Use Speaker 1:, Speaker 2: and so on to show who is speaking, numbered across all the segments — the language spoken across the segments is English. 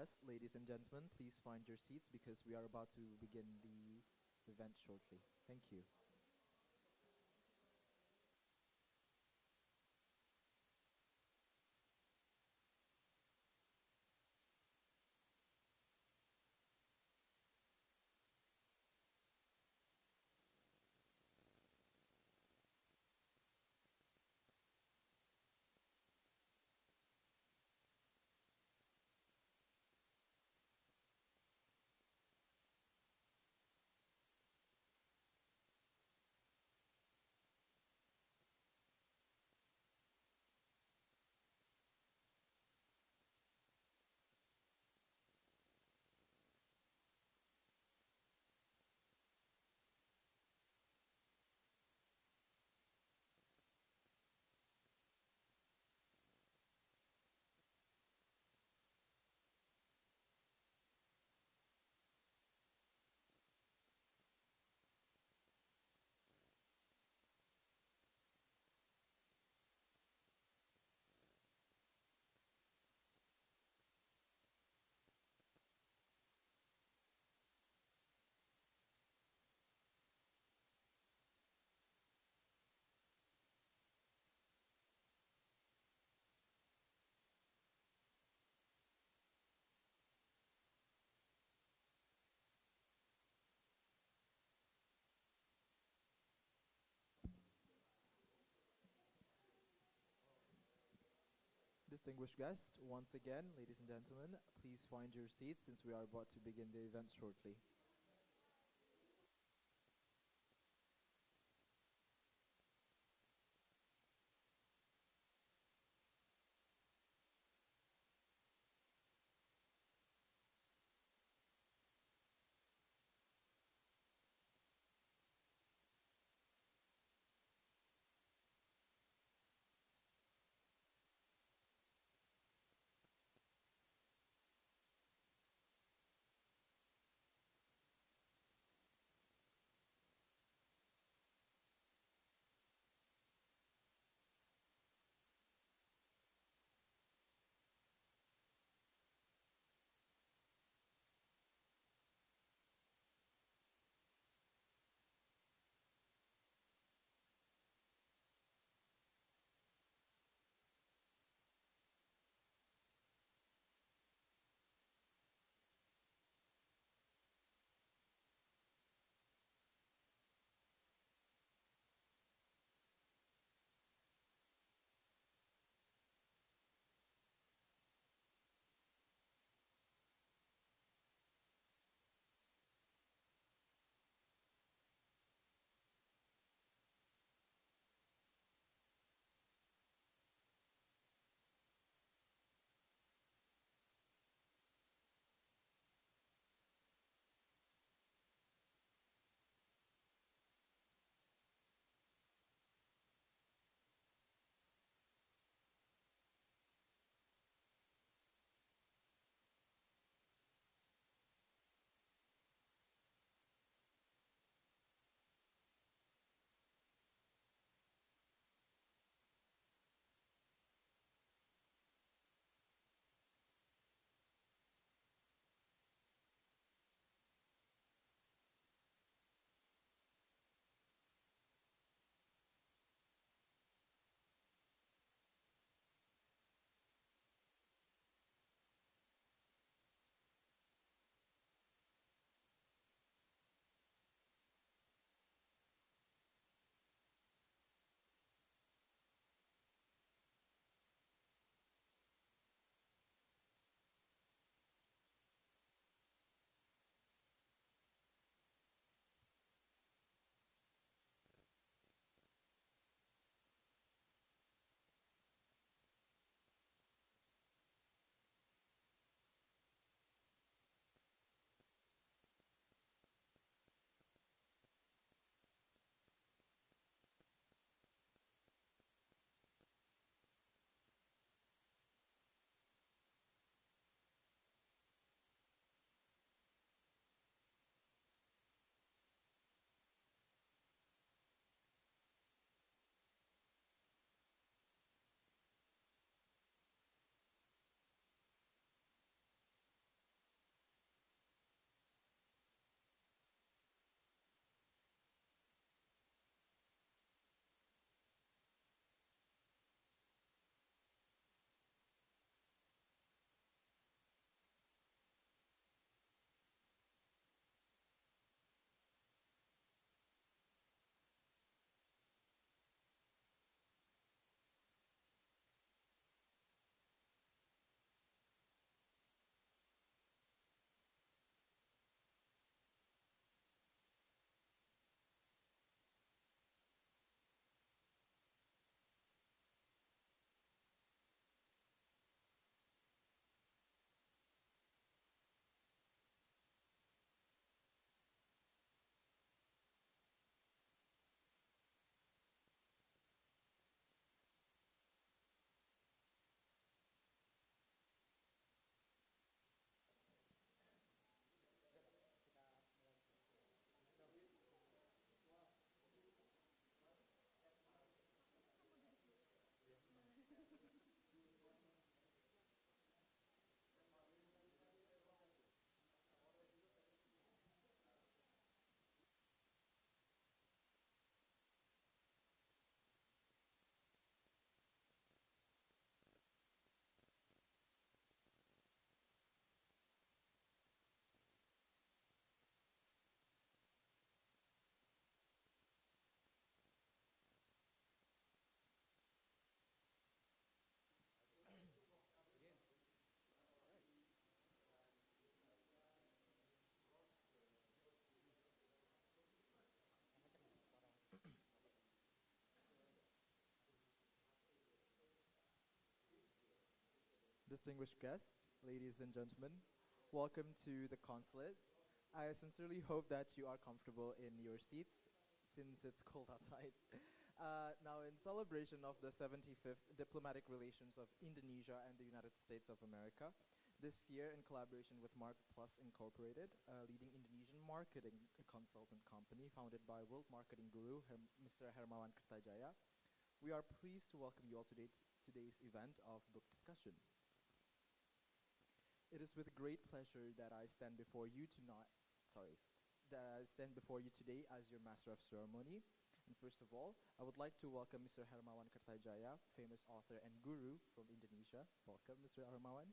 Speaker 1: guests, ladies and gentlemen, please find your seats because we are about to begin the event shortly. Thank you. Distinguished guests, once again, ladies and gentlemen, please find your seats since we are about to begin the event shortly. distinguished guests, ladies and gentlemen, welcome to the consulate. I sincerely hope that you are comfortable in your seats since it's cold outside. Now, in celebration of the 75th diplomatic relations of Indonesia and the United States of America, this year in collaboration with Mark Plus Incorporated, a leading Indonesian marketing consultant company founded by world marketing guru Mr. Hermawan Kertajaya, we are pleased to welcome you all today to today's event of book discussion. It is with great pleasure that I stand before you tonight. Sorry, that I stand before you today as your master of ceremony. And first of all, I would like to welcome Mr. Hermawan Kertajaya, famous author and guru from Indonesia. Welcome, Mr. Hermawan.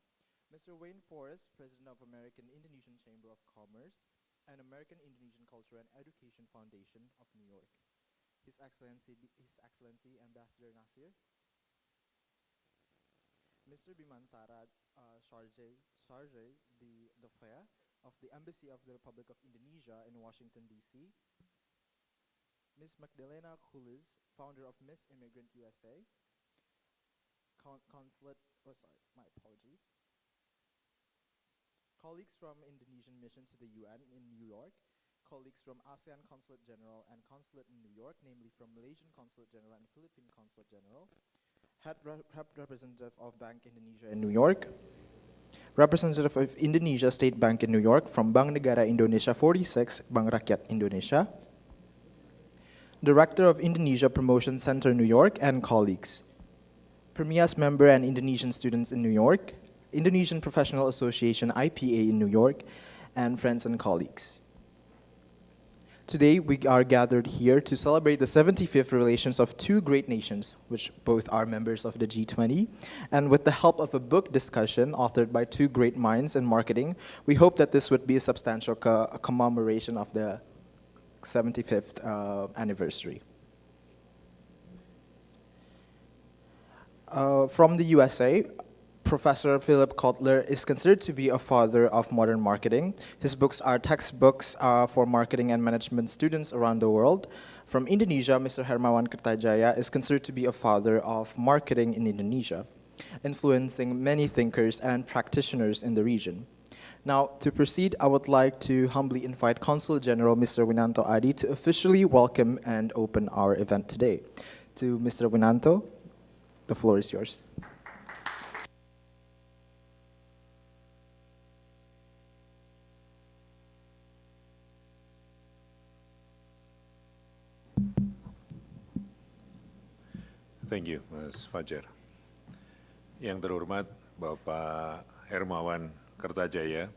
Speaker 1: Mr. Wayne Forrest, president of American Indonesian Chamber of Commerce and American Indonesian Culture and Education Foundation of New York. His Excellency Ambassador Nasir. Mr. Bimantara Sharjah, the Fair of the Embassy of the Republic of Indonesia in Washington, D.C. Ms. Magdalena Kulis, founder of Miss Immigrant USA. My apologies. Colleagues from Indonesian Mission to the UN in New York. Colleagues from ASEAN Consulate General and Consulate in New York, namely from Malaysian Consulate General and Philippine Consulate General. Head representative of Bank Indonesia in New York, representative of Indonesia State Bank in New York from Bank Negara Indonesia 46, Bank Rakyat Indonesia, Director of Indonesia Promotion Center New York and colleagues, Permias member and Indonesian students in New York, Indonesian Professional Association IPA in New York, and friends and colleagues. Today, we are gathered here to celebrate the 75th relations of two great nations, which both are members of the G20. And with the help of a book discussion authored by two great minds in marketing, we hope that this would be a substantial commemoration of the 75th anniversary. From the USA, Professor Philip Kotler is considered to be a father of modern marketing. His books are textbooks for marketing and management students around the world. From Indonesia, Mr. Hermawan Kertajaya is considered to be a father of marketing in Indonesia, influencing many thinkers and practitioners in the region. Now, to proceed, I would like to humbly invite Consul General Mr. Winanto Adi to officially welcome and open our event today. To Mr. Winanto, the floor is yours.
Speaker 2: Thank you, Mas Fajar. Yang terhormat Bapak Hermawan Kertajaya,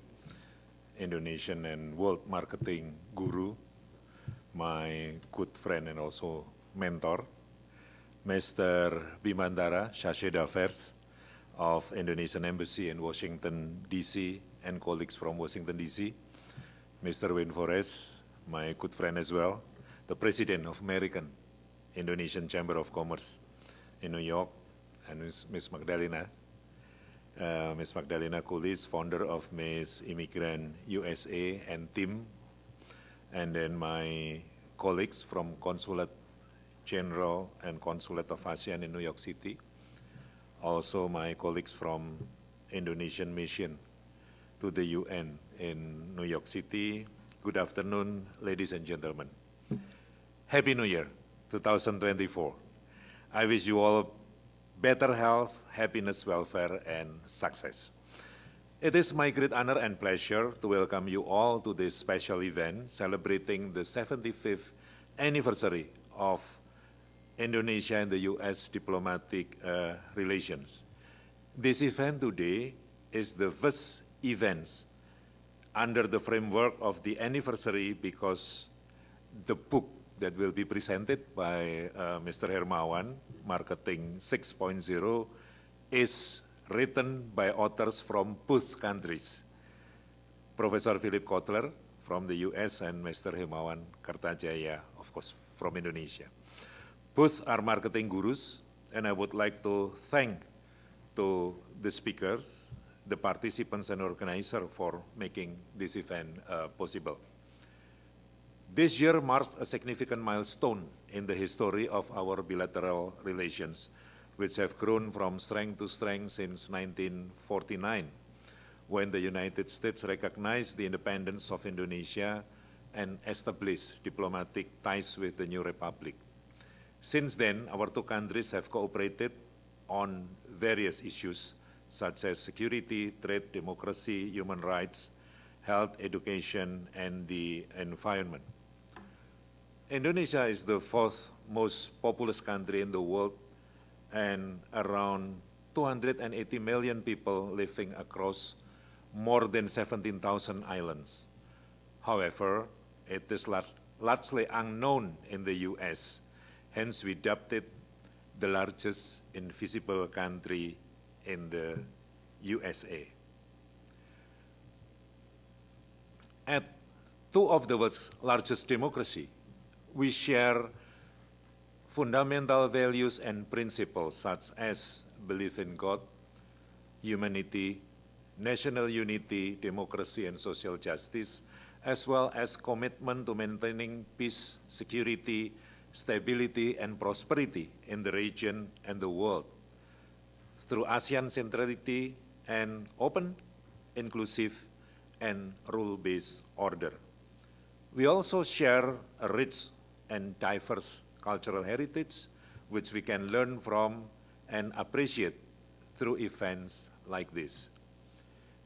Speaker 2: Indonesian and World Marketing Guru, my good friend and also mentor, Mr. Bimantara Sharjah of Indonesian Embassy in Washington, D.C., and colleagues from Washington, D.C., Mr. Wayne Forrest, my good friend as well, the President of American Indonesian Chamber of Commerce in New York, and Ms. Magdalena Kulis, founder of Miss Immigrant USA and team, and then my colleagues from Consulate General and Consulate of ASEAN in New York City, also my colleagues from Indonesian Mission to the UN in New York City. Good afternoon, ladies and gentlemen. Happy New Year, 2024. I wish you all better health, happiness, welfare, and success. It is my great honor and pleasure to welcome you all to this special event celebrating the 75th anniversary of Indonesia and the U.S. diplomatic relations. This event today is the first event under the framework of the anniversary because the book that will be presented by Mr. Hermawan, Marketing 6.0, is written by authors from both countries, Professor Philip Kotler from the US and Mr. Hermawan Kertajaya, of course, from Indonesia. Both are marketing gurus, and I would like to thank to the speakers, the participants and organizers for making this event possible. This year marks a significant milestone in the history of our bilateral relations, which have grown from strength to strength since 1949, when the United States recognized the independence of Indonesia and established diplomatic ties with the new republic. Since then, our two countries have cooperated on various issues such as security, trade, democracy, human rights, health, education, and the environment. Indonesia is the fourth most populous country in the world, and around 280 million people living across more than 17,000 islands. However, it is largely unknown in the US, hence we dubbed it the largest invisible country in the USA. At two of the world's largest democracies, we share fundamental values and principles such as belief in God, humanity, national unity, democracy, and social justice, as well as commitment to maintaining peace, security, stability, and prosperity in the region and the world through ASEAN centrality and open, inclusive, and rule-based order. We also share a rich and diverse cultural heritage, which we can learn from and appreciate through events like this.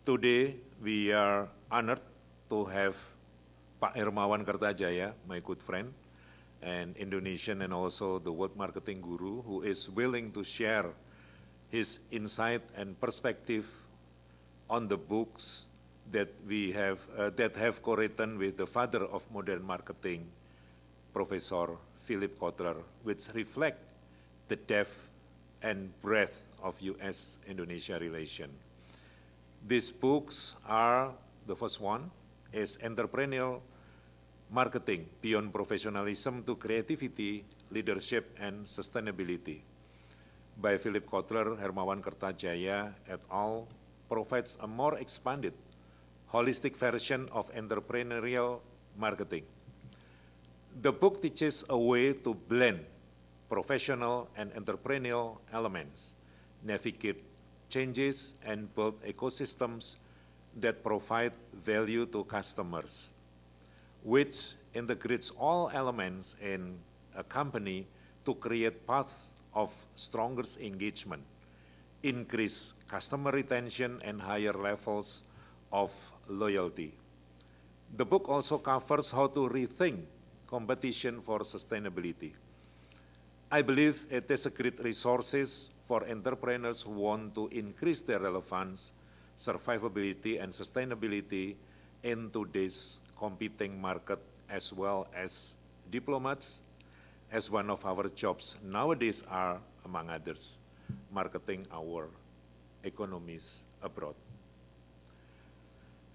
Speaker 2: Today, we are honored to have Pak Hermawan Kertajaya, my good friend, an Indonesian and also the world marketing guru, who is willing to share his insight and perspective on the books that we have that have co-written with the father of modern marketing, Professor Philip Kotler, which reflect the depth and breadth of US-Indonesia relation. These books are, the first one is Entrepreneurial Marketing Beyond Professionalism to Creativity, Leadership, and Sustainability by Philip Kotler, Hermawan Kertajaya et al. Provides a more expanded, holistic version of entrepreneurial marketing. The book teaches a way to blend professional and entrepreneurial elements, navigate changes, and build ecosystems that provide value to customers, which integrates all elements in a company to create paths of stronger engagement, increase customer retention, and higher levels of loyalty. The book also covers how to rethink competition for sustainability. I believe it is a great resource for entrepreneurs who want to increase their relevance, survivability, and sustainability in today's competing market, as well as diplomats, as one of our jobs nowadays are, among others, marketing our economies abroad.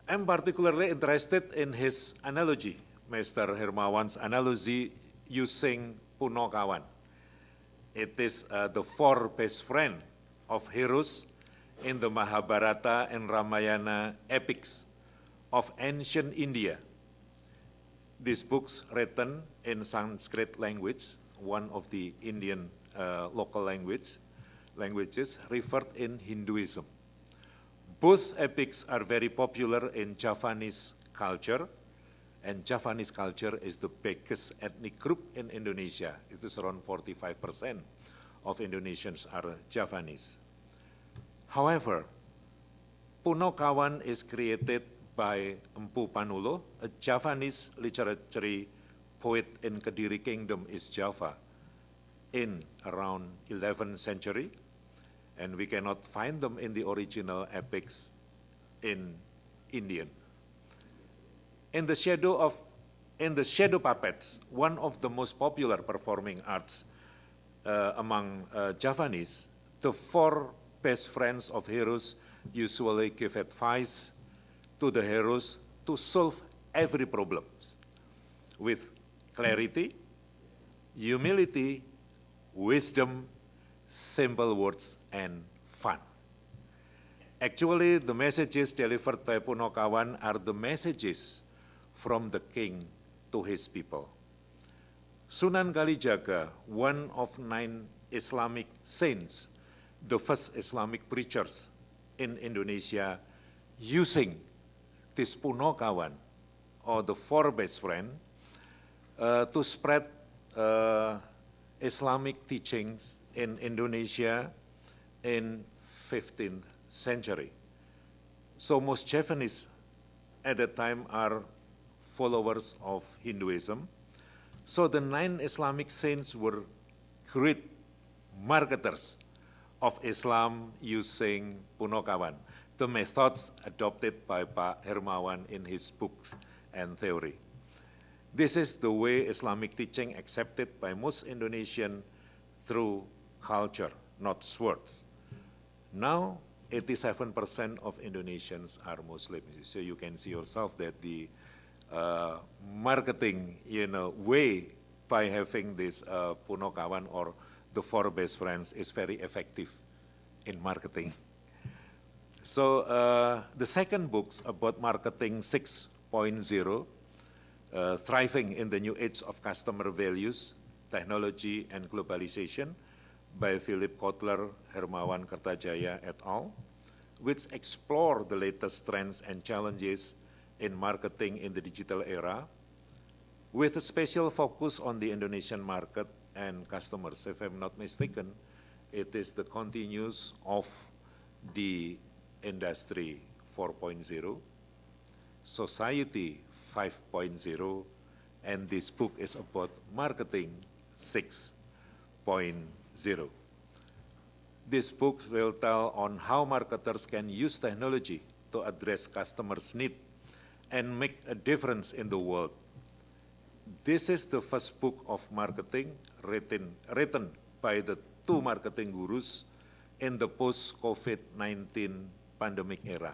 Speaker 2: I'm particularly interested in his analogy, Mr. Hermawan's analogy using Puno Kawan. It is the four best friends of heroes in the Mahabharata and Ramayana epics of ancient India. These books written in Sanskrit language, one of the Indian local languages referred in Hinduism. Both epics are very popular in Javanese culture, and Javanese culture is the biggest ethnic group in Indonesia. It is around 45% of Indonesians are Javanese. However, Puno Kawan is created by Empu Panulo, a Javanese literary poet in Kediri Kingdom, East Java, in around 11th century, and we cannot find them in the original epics in Indian. In the shadow puppets, one of the most popular performing arts among Javanese, the four best friends of heroes usually give advice to the heroes to solve every problem with clarity, humility, wisdom, simple words, and fun. Actually, the messages delivered by Puno Kawan are the messages from the king to his people. Sunan Kalijaga, one of 9 Islamic saints, the first Islamic preachers in Indonesia, using this Punokawan, or the four best friends, to spread Islamic teachings in Indonesia in 15th century. So most Javanese at that time are followers of Hinduism. So the 9 Islamic saints were great marketers of Islam using Punokawan, the methods adopted by Pak Hermawan in his books and theory. This is the way Islamic teaching accepted by most Indonesians through culture, not swords. Now, 87% of Indonesians are Muslims. So you can see yourself that the marketing, way by having this Punokawan or the four best friends is very effective in marketing. So the second book's about marketing 6.0, thriving in the new age of customer values, technology, and globalization, by Philip Kotler, Hermawan Kertajaya et al., which explore the latest trends and challenges in marketing in the digital era, with a special focus on the Indonesian market and customers. If I'm not mistaken, it is the continuous of the industry 4.0, society 5.0, and this book is about marketing 6.0. This book will tell on how marketers can use technology to address customers' needs and make a difference in the world. This is the first book of marketing written by the 2 marketing gurus in the post-COVID-19 pandemic era.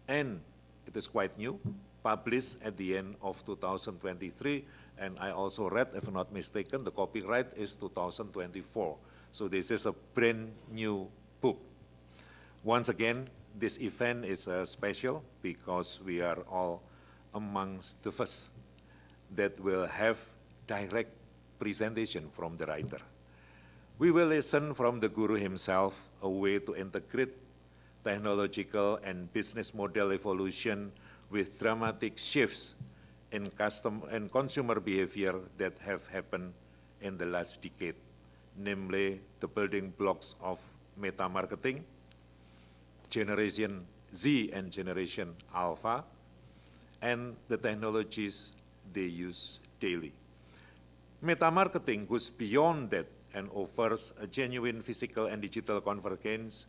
Speaker 2: And it is quite new, published at the end of 2023, and I also read, if I'm not mistaken, the copyright is 2024. So this is a brand new book. Once again, this event is special because we are all amongst the first that will have direct presentation from the writer. We will listen from the guru himself a way to integrate technological and business model evolution with dramatic shifts in consumer behavior that have happened in the last decade, namely the building blocks of meta marketing, Generation Z and Generation Alpha, and the technologies they use daily. Meta marketing goes beyond that and offers a genuine physical and digital convergence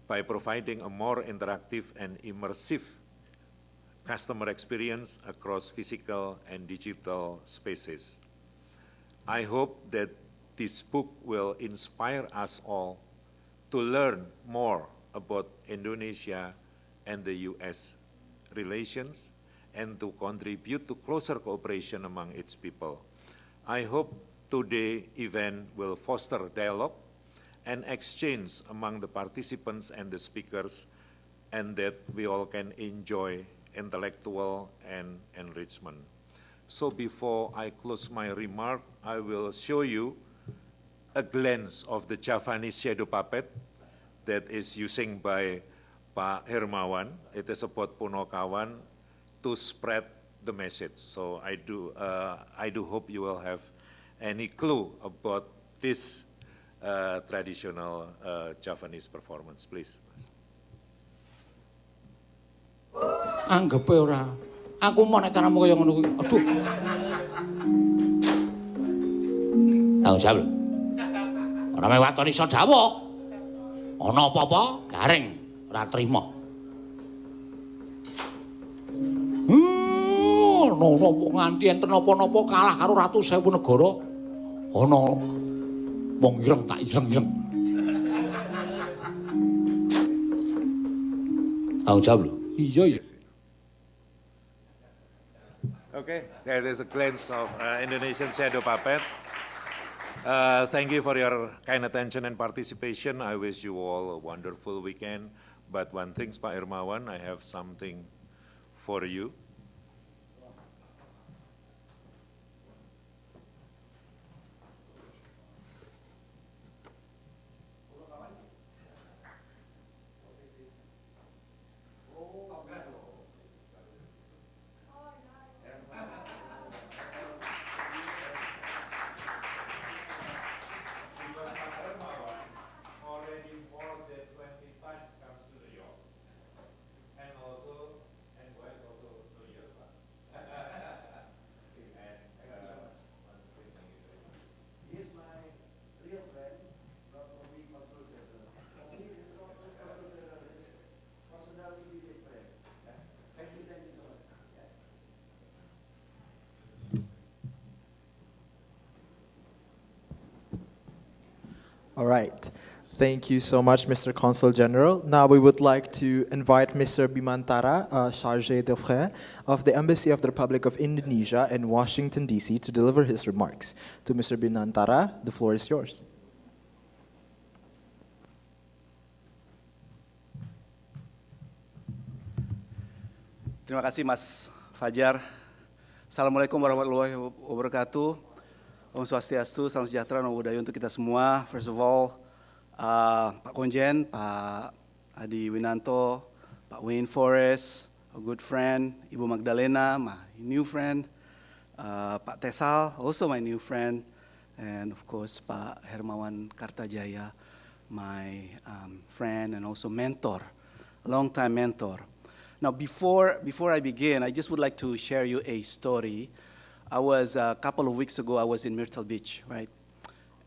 Speaker 2: by providing a more interactive and immersive customer experience across physical and digital spaces. I hope that this book will inspire us all to learn more about Indonesia and the US relations and to contribute to closer cooperation among its people. I hope today's event will foster dialogue and exchange among the participants and the speakers, and that we all can enjoy intellectual and enrichment. So before I close my remark, I will show you a glance of the Javanese shadow puppet that is using by Pak Hermawan. It is about Punokawan to spread the message. So I do hope you will have any clue about this traditional Javanese performance, please.
Speaker 3: Anggepe ora. Aku mau nek caramu kaya ngono kuwi. Aduh. Tanggung jawab. Ora meh waton iso dawuh. Ana apa-apa garing ora trima. Ono napa nganti enten napa-napa kalah karo Ratu Sewu Negara. Ana wong ireng tak ireng-ireng. Tanggung jawab lho. Iya ya.
Speaker 2: Okay, there is a glance of Indonesian shadow puppet. Thank you for your kind attention and participation. I wish you all a wonderful weekend. But one thing, Pak Hermawan, I have something for you.
Speaker 1: All right. Thank you so much, Mr. Consul General. Now we would like to invite Mr. Bimantara, Chargé d'Affaires of the Embassy of the Republic of Indonesia in Washington, D.C., to deliver his remarks. To Mr. Bimantara, the floor is yours.
Speaker 4: Terima kasih Mas Fajar. Assalamualaikum warahmatullahi wabarakatuh. Om Swastiastu, salam sejahtera, namo buddhaya untuk kita semua. First of all, Pak Konjen, Pak Adi Winanto, Pak Wayne Forrest, a good friend, Ibu Magdalena, my new friend, Pak Tesal, also my new friend, and of course Pak Hermawan Kartajaya, my friend and also mentor, long-time mentor. Now, before I begin, I just would like to share you a story. A couple of weeks ago, I was in Myrtle Beach, right?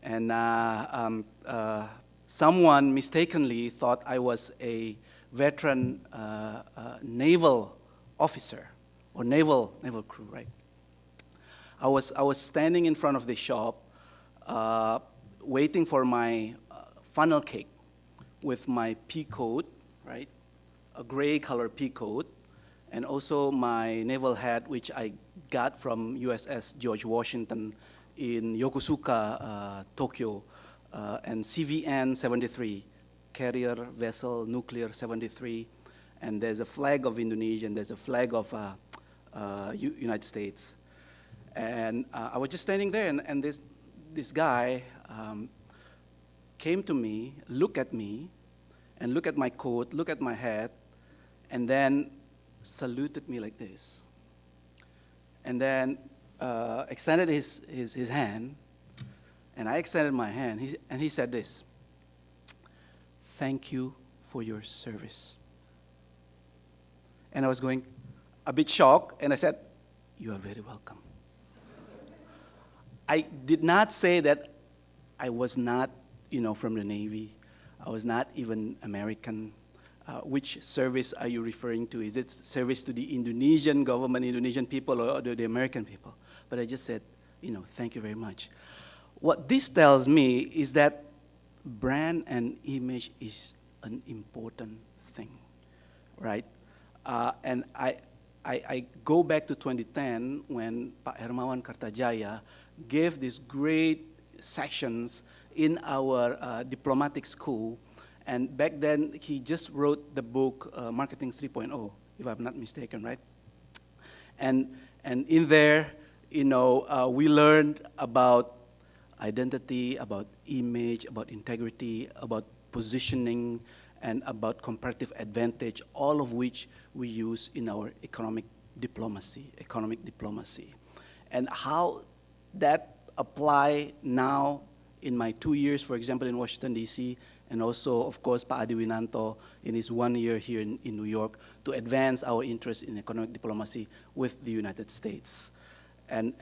Speaker 4: And someone mistakenly thought I was a veteran naval officer or naval crew, right? I was standing in front of the shop, waiting for my funnel cake with my pea coat, right? A gray color pea coat, and also my naval hat, which I got from USS George Washington in Yokosuka, Tokyo, and CVN 73, carrier vessel nuclear 73, and there's a flag of Indonesia, and there's a flag of United States. And I was just standing there, and this guy came to me, looked at me, and looked at my coat, looked at my hat, and then saluted me like this. And then extended his hand, and I extended my hand, and he said this: "Thank you for your service." And I was going a bit shocked, and I said, "You are very welcome." I did not say that I was not, from the Navy. I was not even American. Which service are you referring to? Is it service to the Indonesian government, Indonesian people, or the American people? But I just said, thank you very much. What this tells me is that brand and image is an important thing, right? And I go back to 2010 when Pak Hermawan Kartajaya gave these great sections in our diplomatic school. And back then, he just wrote the book Marketing 3.0, if I'm not mistaken, right? And in there, we learned about identity, about image, about integrity, about positioning, and about comparative advantage, all of which we use in our economic diplomacy. And how that apply now in my 2 years, for example, in Washington, D.C., and also, of course, Pak Adi Winanto in his 1 year here in New York to advance our interest in economic diplomacy with the United States. And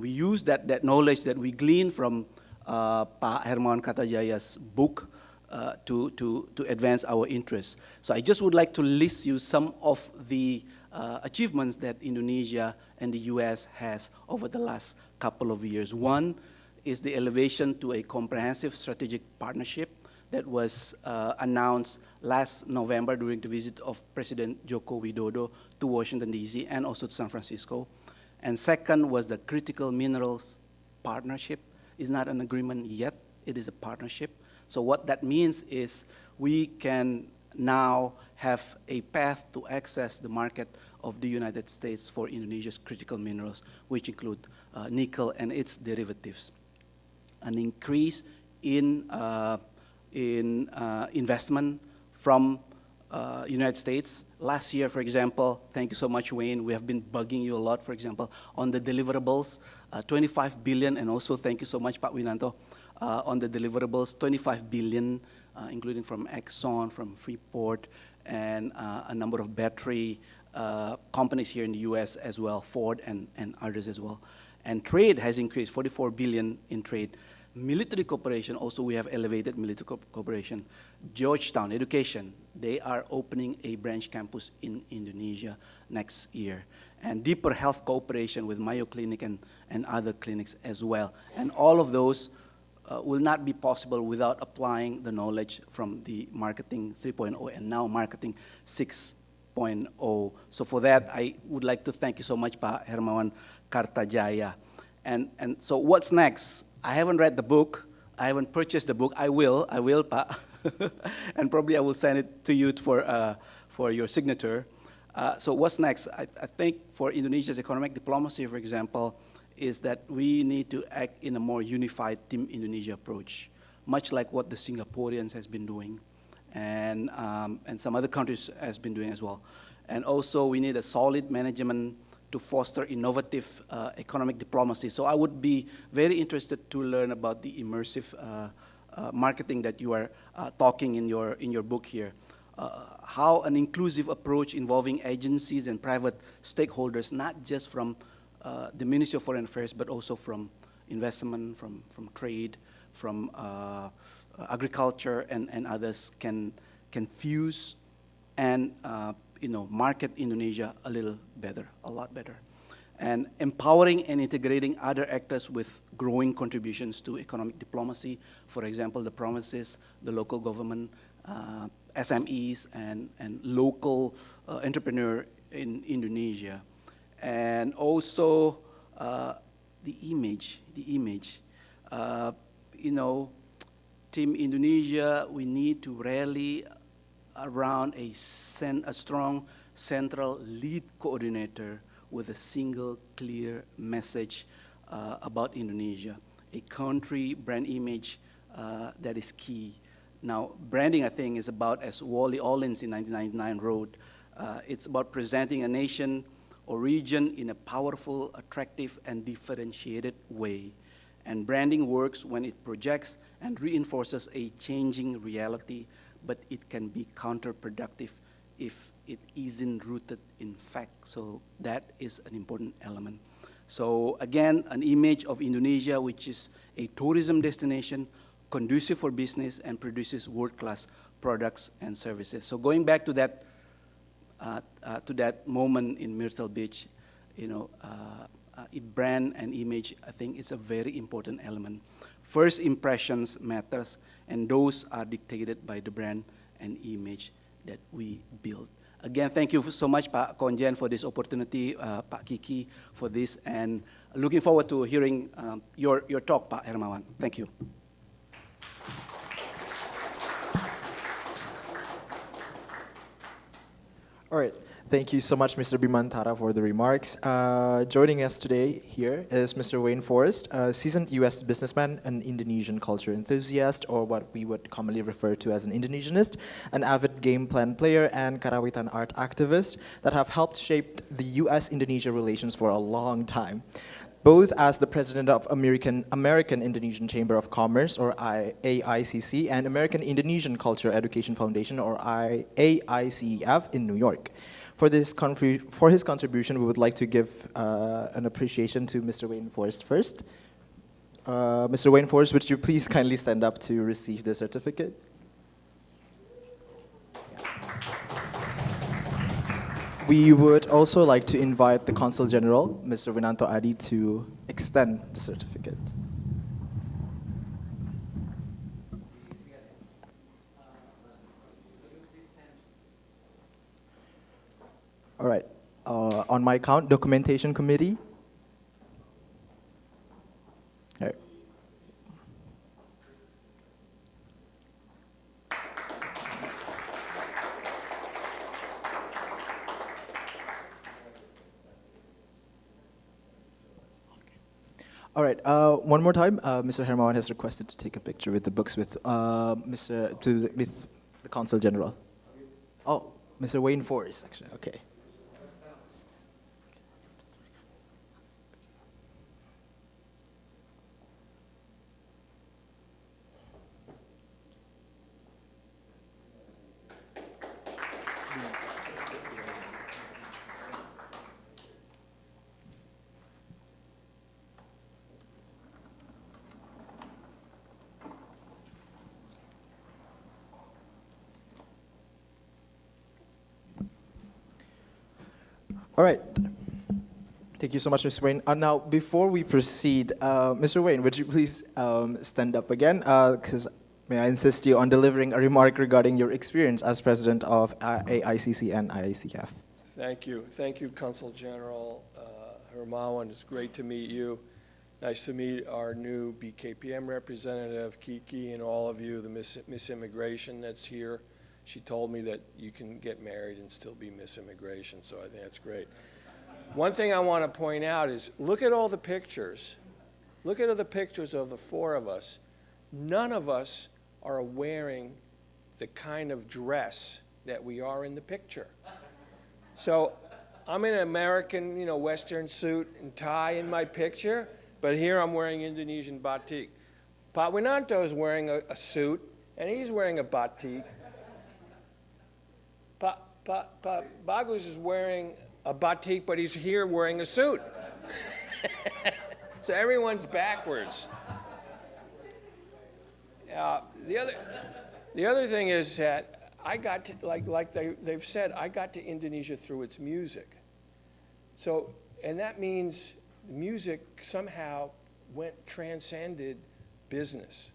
Speaker 4: we use that knowledge that we glean from Pak Hermawan Kartajaya's book to advance our interests. So I just would like to list you some of the achievements that Indonesia and the US has over the last couple of years. One is the elevation to a comprehensive strategic partnership that was announced last November during the visit of President Joko Widodo to Washington, D.C., and also to San Francisco. And second was the critical minerals partnership. It's not an agreement yet, it is a partnership. So what that means is we can now have a path to access the market of the United States for Indonesia's critical minerals, which include nickel and its derivatives. An increase in investment from United States. Last year, for example, thank you so much, Wayne, we have been bugging you a lot, for example, on the deliverables, 25 billion, and also thank you so much, Pak Winanto, on the deliverables, 25 billion, including from Exxon, from Freeport, and a number of battery companies here in the US as well, Ford and others as well. And trade has increased, 44 billion in trade. Military cooperation, also we have elevated military cooperation. Georgetown Education, they are opening a branch campus in Indonesia next year. And deeper health cooperation with Mayo Clinic and other clinics as well. And all of those will not be possible without applying the knowledge from the marketing 3.0 and now marketing 6.0. So for that, I would like to thank you so much, Pak Hermawan Kartajaya. And so what's next? I haven't read the book. I haven't purchased the book. I will, Pak. And probably I will send it to you for your signature. So what's next? I think for Indonesia's economic diplomacy, for example, is that we need to act in a more unified Team Indonesia approach, much like what the Singaporeans has been doing, and some other countries has been doing as well. And also we need a solid management to foster innovative economic diplomacy. So I would be very interested to learn about the immersive marketing that you are talking in your book here. How an inclusive approach involving agencies and private stakeholders, not just from the Ministry of Foreign Affairs, but also from investment, from trade, from agriculture, and others can fuse and market Indonesia a little better, a lot better. And empowering and integrating other actors with growing contributions to economic diplomacy, for example, the provinces, the local government, SMEs, and local entrepreneur in Indonesia. And also the image. Team Indonesia, we need to rally around a strong central lead coordinator with a single clear message about Indonesia, a country brand image that is key. Now, branding, I think, is about, as Wally Ollins in 1999 wrote, it's about presenting a nation or region in a powerful, attractive, and differentiated way. And branding works when it projects and reinforces a changing reality, but it can be counterproductive if it isn't rooted in fact. So that is an important element. So again, an image of Indonesia, which is a tourism destination, conducive for business, and produces world-class products and services. So going back to that moment in Myrtle Beach, brand and image, I think it's a very important element. First impressions matters, and those are dictated by the brand and image that we build. Again, thank you so much, Pak Konjen, for this opportunity, Pak Kiki, for this, and looking forward to hearing your talk, Pak Hermawan. Thank you.
Speaker 1: All right. Thank you so much, Mr. Bimantara, for the remarks. Joining us today here is Mr. Wayne Forrest, a seasoned U.S. businessman, an Indonesian culture enthusiast, or what we would commonly refer to as an Indonesianist, an avid game plan player, and Karawitan art activist that have helped shape the U.S.-Indonesia relations for a long time. Both as the president of American Indonesian Chamber of Commerce, or AICC, and American Indonesian Culture Education Foundation, or AICEF, in New York. For his contribution, we would like to give an appreciation to Mr. Wayne Forrest first. Mr. Wayne Forrest, would you please kindly stand up to receive the certificate? We would also like to invite the Consul General, Mr. Winanto Adi, to extend the certificate. All right. On my count, Documentation Committee. All right. All right. One more time, Mr. Hermawan has requested to take a picture with the books with with the Consul General. Oh, Mr. Wayne Forrest, actually. Okay. All right. Thank you so much, Mr. Wayne. Now, before we proceed, Mr. Wayne, would you please stand up again? Because may I insist you on delivering a remark regarding your experience as president of AICC and IICF?
Speaker 5: Thank you. Thank you, Consul General Hermawan. It's great to meet you. Nice to meet our new BKPM representative, Kiki, and all of you, the Miss Immigration that's here. She told me that you can get married and still be Miss Immigration, so I think that's great. One thing I want to point out is look at all the pictures. Look at all the pictures of the four of us. None of us are wearing the kind of dress that we are in the picture. So I'm in an American, Western suit and tie in my picture, but here I'm wearing Indonesian batik. Pak Winanto is wearing a suit, and he's wearing a batik. Bagus is wearing a batik, but he's here wearing a suit. So everyone's backwards. The other thing is that I got to, like they've said, I got to Indonesia through its music. So, and that means music somehow transcended business,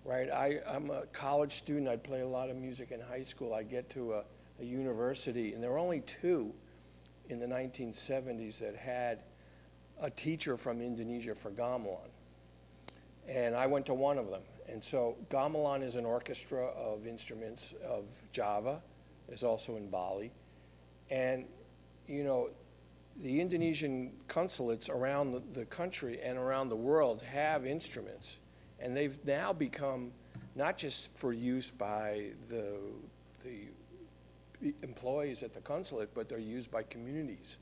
Speaker 5: right? I'm a college student. I play a lot of music in high school. I get to a university, and there were only two in the 1970s that had a teacher from Indonesia for gamelan. And I went to one of them. And so gamelan is an orchestra of instruments of Java. It's also in Bali. And, the Indonesian consulates around the country and around the world have instruments. And they've now become not just for use by the employees at the consulate, but they're used by communities.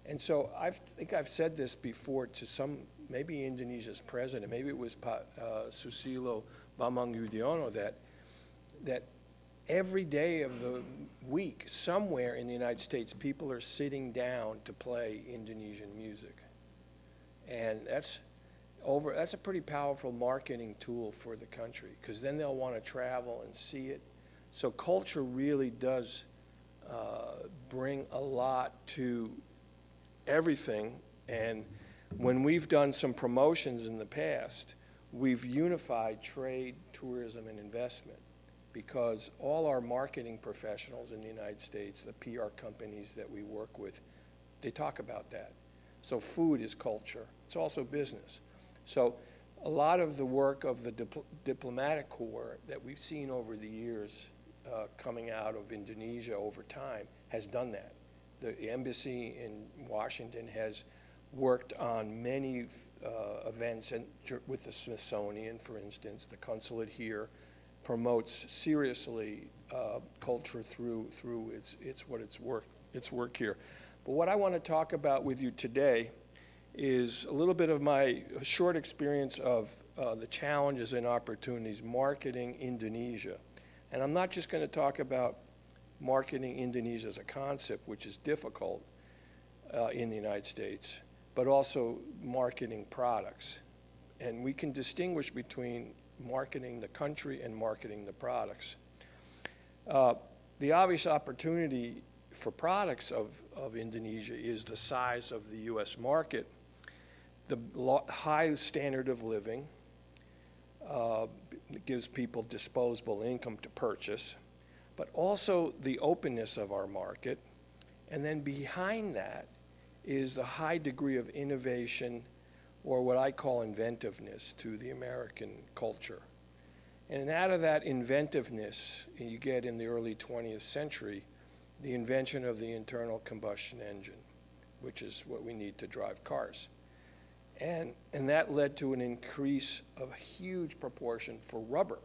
Speaker 5: And so I think I've said this before to maybe Indonesia's president, maybe it was Susilo Bambang Yudhoyono, that every day of the week, somewhere in the United States, people are sitting down to play Indonesian music. And that's a pretty powerful marketing tool for the country, because then they'll want to travel and see it. So culture really does bring a lot to everything. And when we've done some promotions in the past, we've unified trade, tourism, and investment, because all our marketing professionals in the United States, the PR companies that we work with, they talk about that. So food is culture. It's also business. So a lot of the work of the diplomatic corps that we've seen over the years coming out of Indonesia over time has done that. The embassy in Washington has worked on many events with the Smithsonian, for instance. The consulate here promotes seriously culture through its work here. But what I want to talk about with you today is a little bit of my short experience of the challenges and opportunities marketing Indonesia. And I'm not just going to talk about marketing Indonesia as a concept, which is difficult in the United States, but also marketing products. And we can distinguish between marketing the country and marketing the products. The obvious opportunity for products of Indonesia is the size of the U.S. market, the high standard of living, gives people disposable income to purchase, but also the openness of our market. And then behind that is the high degree of innovation, or what I call inventiveness, to the American culture. And out of that inventiveness, you get in the early 20th century the invention of the internal combustion engine, which is what we need to drive cars. And that led to an increase of a huge proportion for rubber.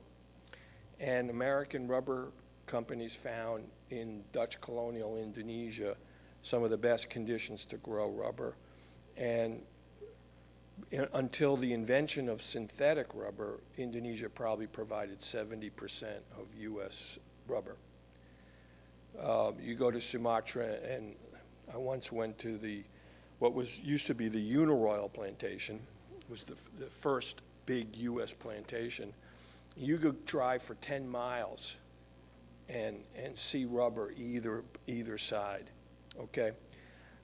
Speaker 5: And American rubber companies found in Dutch colonial Indonesia some of the best conditions to grow rubber. And until the invention of synthetic rubber, Indonesia probably provided 70% of U.S. rubber. You go to Sumatra, and I once went to what used to be the Uniroyal plantation. It was the first big U.S. plantation. You could drive for 10 miles and see rubber either side, okay?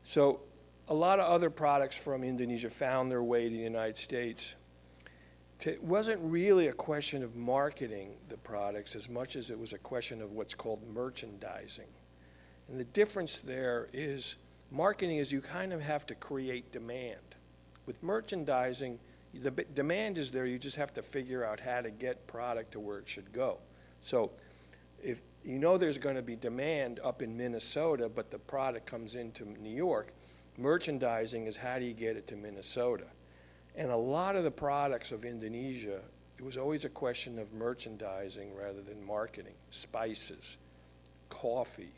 Speaker 5: So a lot of other products from Indonesia found their way to the United States. It wasn't really a question of marketing the products as much as it was a question of what's called merchandising. And the difference there is marketing is you kind of have to create demand. With merchandising, the demand is there, you just have to figure out how to get product to where it should go. So if you know there's going to be demand up in Minnesota, but the product comes into New York, merchandising is how do you get it to Minnesota? And a lot of the products of Indonesia, it was always a question of merchandising rather than marketing. Spices, coffee.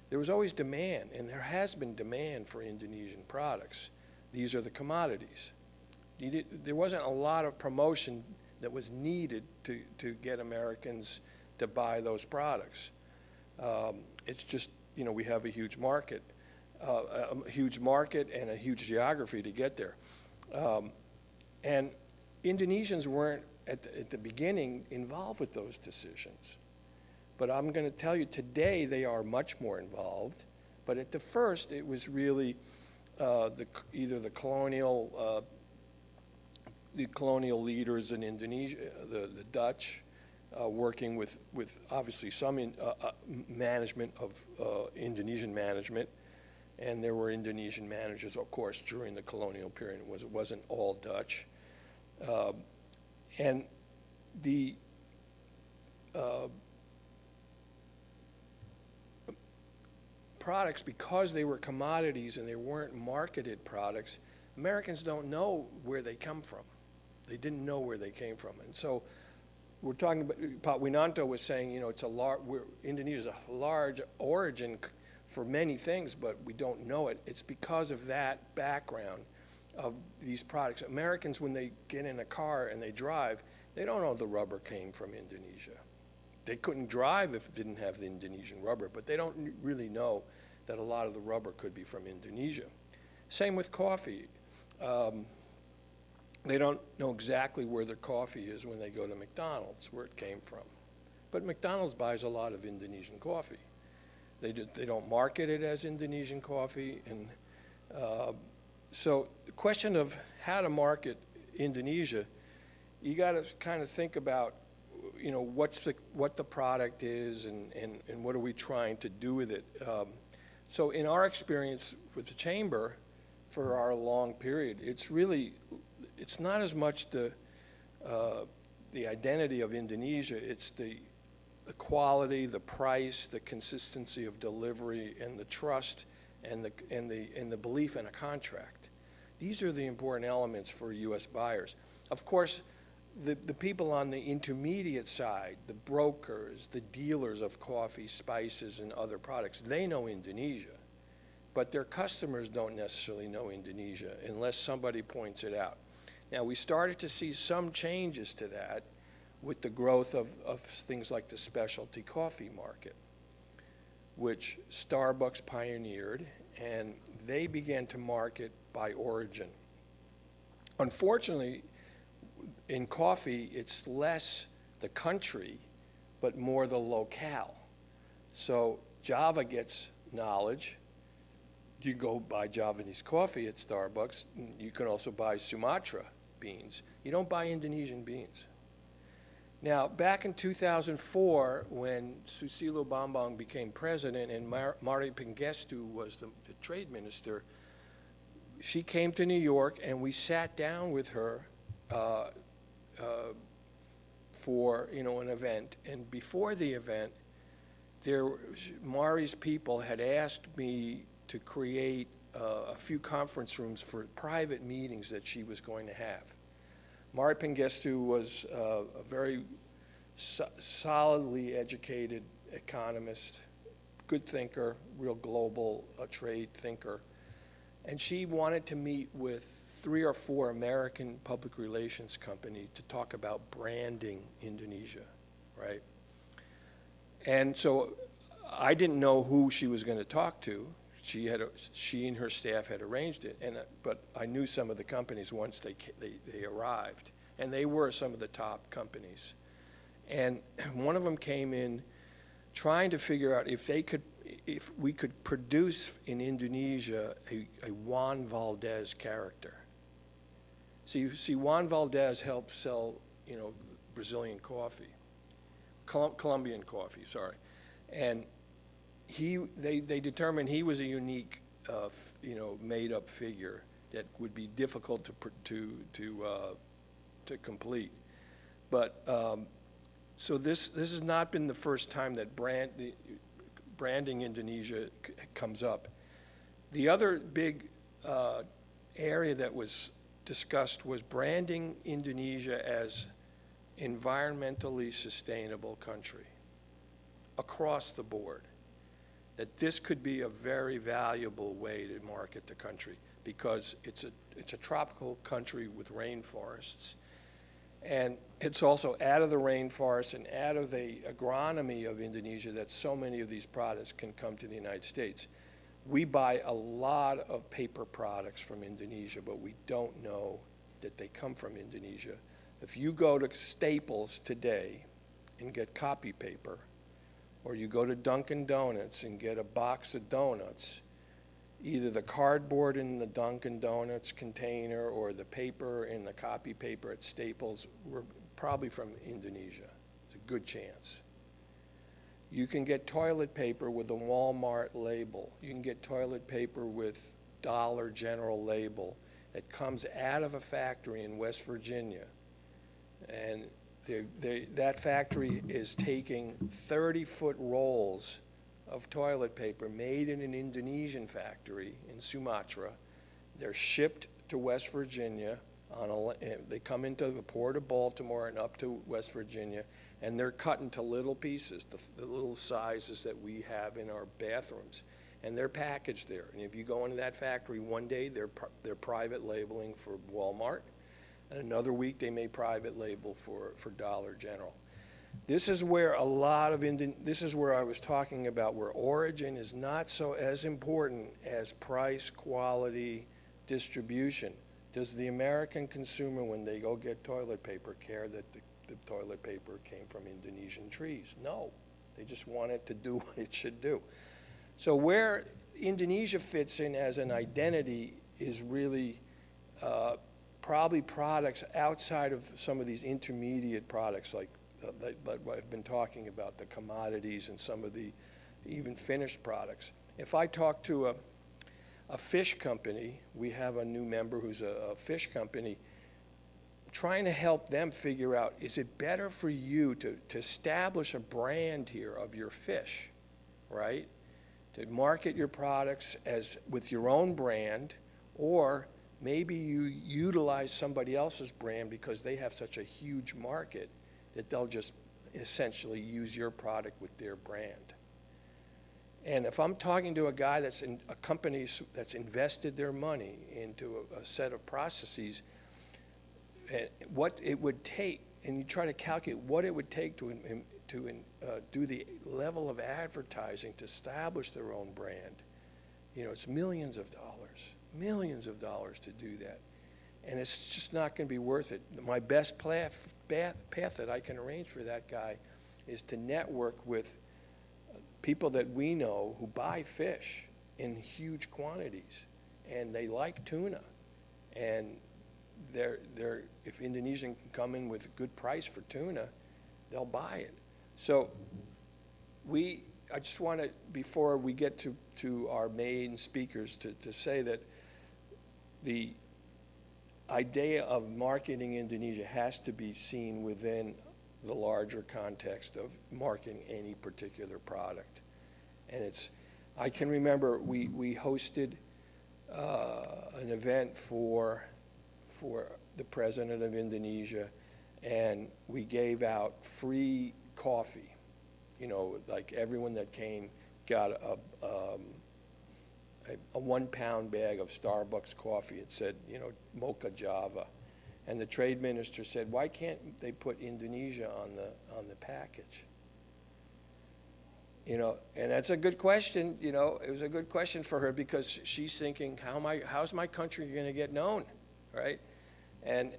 Speaker 5: There was always demand, and there has been demand for Indonesian products. These are the commodities. There wasn't a lot of promotion that was needed to get Americans to buy those products. It's just, you know, we have a huge market and a huge geography to get there. And Indonesians weren't, at the beginning, involved with those decisions. But I'm going to tell you, today they are much more involved. But at the first, it was really either the colonial leaders in Indonesia, the Dutch, working with obviously some management of Indonesian management. And there were Indonesian managers, of course, during the colonial period. It wasn't all Dutch. And the products, because they were commodities and they weren't marketed products, Americans don't know where they come from. They didn't know where they came from. And so we're talking about, Pak Winanto was saying, you know, Indonesia is a large origin for many things, but we don't know it. It's because of that background of these products. Americans, when they get in a car and they drive, they don't know the rubber came from Indonesia. They couldn't drive if it didn't have the Indonesian rubber, but they don't really know that a lot of the rubber could be from Indonesia. Same with coffee. They don't know exactly where their coffee is when they go to McDonald's, where it came from. But McDonald's buys a lot of Indonesian coffee. They don't market it as Indonesian coffee. And so the question of how to market Indonesia, you got to kind of think about, you know, what the product is and what are we trying to do with it. So in our experience with the Chamber for our long period, it's not as much the identity of Indonesia, it's the quality, the price, the consistency of delivery, and the trust, and the belief in a contract. These are the important elements for U.S. buyers. Of course, the people on the intermediate side, the brokers, the dealers of coffee, spices, and other products, they know Indonesia, but their customers don't necessarily know Indonesia unless somebody points it out. Now, we started to see some changes to that with the growth of things like the specialty coffee market, which Starbucks pioneered, and they began to market by origin. Unfortunately, in coffee, it's less the country, but more the locale. So Java gets knowledge. You go buy Javanese coffee at Starbucks. You can also buy Sumatra beans. You don't buy Indonesian beans. Now, back in 2004, when Susilo Bambang became president and Mari Pangestu was the trade minister, she came to New York and we sat down with her for an event. And before the event, Mari's people had asked me to create a few conference rooms for private meetings that she was going to have. Mari Pangestu was a very solidly educated economist, good thinker, real global trade thinker. And she wanted to meet with 3 or 4 American public relations companies to talk about branding Indonesia, right? And so I didn't know who she was going to talk to. She and her staff had arranged it, but I knew some of the companies once they arrived, and they were some of the top companies. And one of them came in trying to figure out if if we could produce in Indonesia a Juan Valdez character. So you see, Juan Valdez helped sell, Brazilian coffee, Colombian coffee, sorry. And they determined he was a unique, made-up figure that would be difficult to complete. But so this has not been the first time that branding Indonesia comes up. The other big area that was discussed was branding Indonesia as environmentally sustainable country across the board. That this could be a very valuable way to market the country because it's a tropical country with rainforests. And it's also out of the rainforest and out of the agronomy of Indonesia that so many of these products can come to the United States. We buy a lot of paper products from Indonesia, but we don't know that they come from Indonesia. If you go to Staples today and get copy paper, or you go to Dunkin' Donuts and get a box of donuts, either the cardboard in the Dunkin' Donuts container or the paper in the copy paper at Staples were probably from Indonesia. It's a good chance. You can get toilet paper with a Walmart label. You can get toilet paper with Dollar General label that comes out of a factory in West Virginia. And that factory is taking 30-foot rolls of toilet paper made in an Indonesian factory in Sumatra. They're shipped to West Virginia. They come into the port of Baltimore and up to West Virginia, and they're cut into little pieces, the little sizes that we have in our bathrooms, and they're packaged there. And if you go into that factory one day, they're private labeling for Walmart, and another week they may private label for Dollar General. This is where this is where I was talking about where origin is not so as important as price, quality, distribution. Does the American consumer, when they go get toilet paper, care that the toilet paper came from Indonesian trees? No. They just want it to do what it should do. So where Indonesia fits in as an identity is really probably products outside of some of these intermediate products like I've been talking about, the commodities and some of the even finished products. If I talk to a fish company, we have a new member who's a fish company, trying to help them figure out, is it better for you to establish a brand here of your fish, right? To market your products with your own brand, or maybe you utilize somebody else's brand because they have such a huge market that they'll just essentially use your product with their brand. And if I'm talking to a guy that's in a company that's invested their money into a set of processes, what it would take, and you try to calculate what it would take to do the level of advertising to establish their own brand, it's millions of dollars to do that. And it's just not going to be worth it. My best path that I can arrange for that guy is to network with people that we know who buy fish in huge quantities, and they like tuna. And if Indonesian can come in with a good price for tuna, they'll buy it. So I just want to, before we get to our main speakers, to say that the idea of marketing Indonesia has to be seen within the larger context of marketing any particular product. And I can remember we hosted an event for the president of Indonesia, and we gave out free coffee. Like everyone that came got a 1-pound bag of Starbucks coffee. It said, Mocha Java. And the trade minister said, why can't they put Indonesia on the package? And that's a good question. It was a good question for her because she's thinking, how's my country going to get known, right? And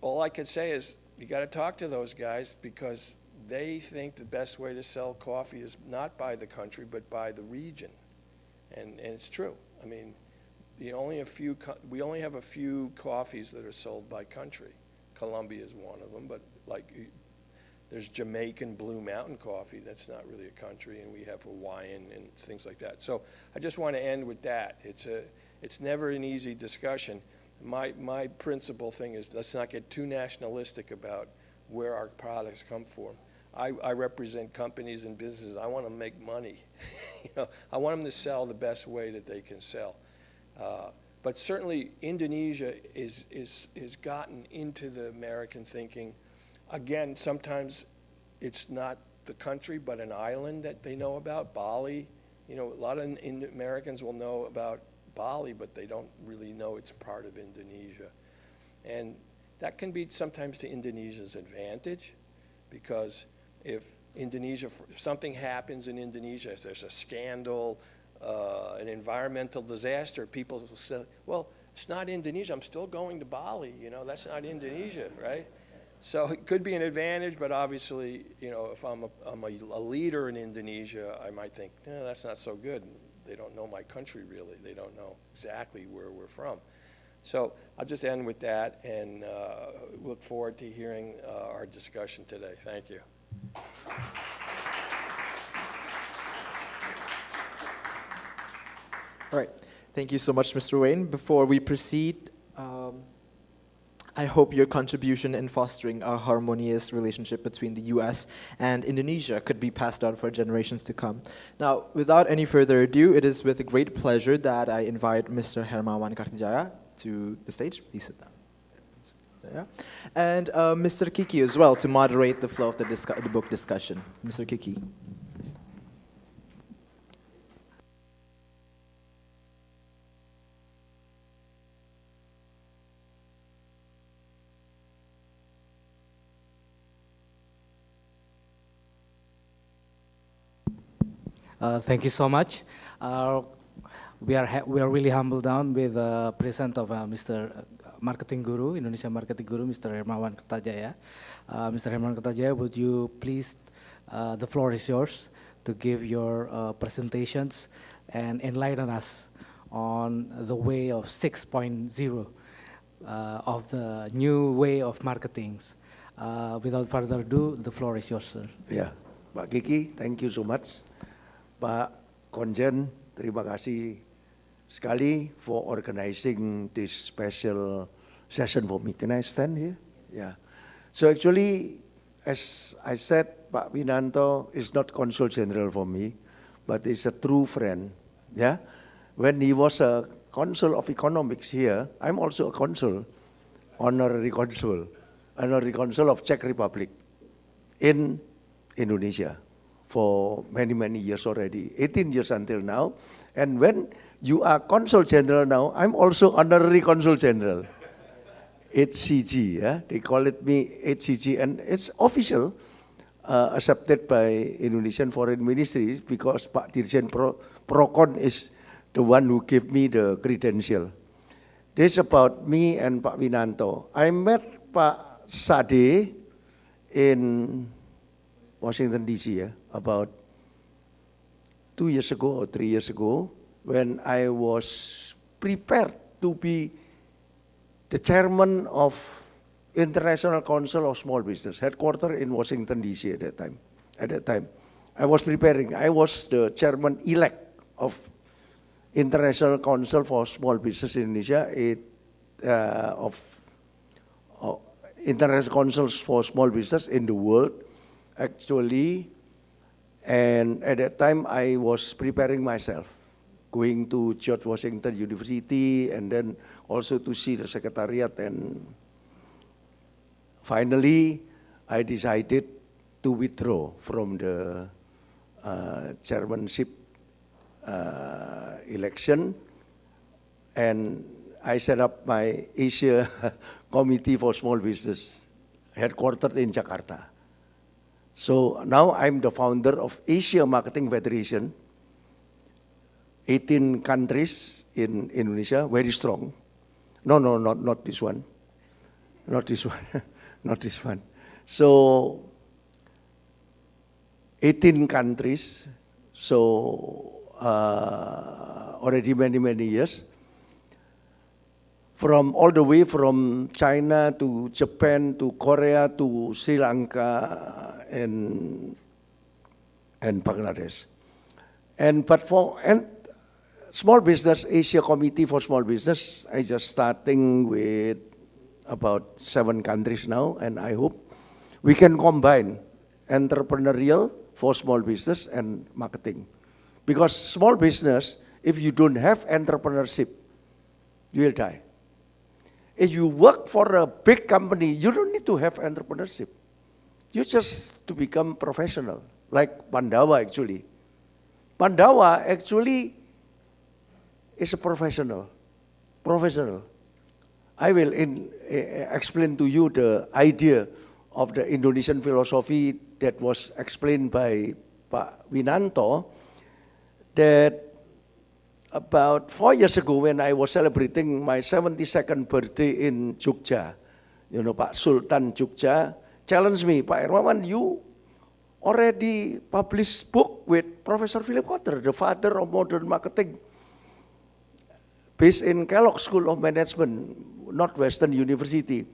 Speaker 5: all I could say is, you got to talk to those guys because they think the best way to sell coffee is not by the country, but by the region. And it's true. I mean, we only have a few coffees that are sold by country. Colombia is one of them, but like there's Jamaican Blue Mountain coffee. That's not really a country, and we have Hawaiian and things like that. So I just want to end with that. It's never an easy discussion. My principal thing is let's not get too nationalistic about where our products come from. I represent companies and businesses. I want to make money. I want them to sell the best way that they can sell. But certainly Indonesia is gotten into the American thinking. Again, sometimes it's not the country, but an island that they know about, Bali. A lot of Americans will know about Bali, but they don't really know it's part of Indonesia. And that can be sometimes to Indonesia's advantage, because if something happens in Indonesia, if there's a scandal, an environmental disaster, people will say, well, it's not Indonesia, I'm still going to Bali, that's not Indonesia, right? So it could be an advantage, but obviously, if I'm a leader in Indonesia, I might think, that's not so good. They don't know my country really. They don't know exactly where we're from. So I'll just end with that and look forward to hearing our discussion today. Thank you.
Speaker 1: All right. Thank you so much, Mr. Wayne. Before we proceed, I hope your contribution in fostering a harmonious relationship between the U.S. and Indonesia could be passed on for generations to come. Now, without any further ado, it is with great pleasure that I invite Mr. Hermawan Kartijaya to the stage. Please sit down. Yeah. And Mr. Kiki as well to moderate the flow of the book discussion. Mr. Kiki.
Speaker 6: Thank you so much. We are really humbled down with the presence of Mr. Marketing Guru, Indonesia Marketing Guru, Mr. Hermawan Kartajaya. Mr. Hermawan Kartajaya, would you please, the floor is yours to give your presentations and enlighten us on the way of 6.0 of the new way of marketing. Without further ado, the floor is yours, sir.
Speaker 7: Yeah, Pak Kiki, thank you so much. Pak Konjen, terima kasih sekali for organizing this special session for me. Can I stand here? Yeah. So actually, as I said, Pak Winanto is not Consul General for me, but is a true friend. Yeah. When he was a Consul of Economics here, I'm also a Consul, honorary Consul of Czech Republic in Indonesia for many, many years already, 18 years until now. And when you are Consul General now, I'm also honorary Consul General. HCG, yeah? They call it me HCG, and it's official, accepted by Indonesian Foreign Ministry because Pak Dirjen Procon is the one who gave me the credential. This is about me and Pak Winanto. I met Pak Sade in Washington, D.C., yeah, about 2 years ago or 3 years ago, when I was prepared to be the chairman of International Council of Small Business, headquartered in Washington, D.C. at that time. At that time, I was preparing. I was the chairman-elect of International Council for Small Business in Indonesia, of International Councils for Small Business in the world, actually. And at that time, I was preparing myself, going to George Washington University, and then also to see the secretariat. And finally, I decided to withdraw from the chairmanship election, and I set up my Asia Committee for Small Business, headquartered in Jakarta. So now I'm the founder of Asia Marketing Federation, 18 countries in Indonesia, very strong. No, not this one. Not this one, not this one. So 18 countries, so already many, many years. From all the way from China to Japan to Korea to Sri Lanka and Bangladesh. But for small business, Asia Committee for Small Business, I just starting with about 7 countries now, and I hope we can combine entrepreneurial for small business and marketing. Because small business, if you don't have entrepreneurship, you will die. If you work for a big company, you don't need to have entrepreneurship. You just to become professional, like Pandawa actually. Pandawa actually is a professional. I will explain to you the idea of the Indonesian philosophy that was explained by Pak Winanto, that about 4 years ago when I was celebrating my 72nd birthday in Jogja, Pak Sultan Jogja challenged me, Pak Hermawan, you already published book with Professor Philip Kotler, the father of modern marketing, based in Kellogg School of Management, Northwestern University.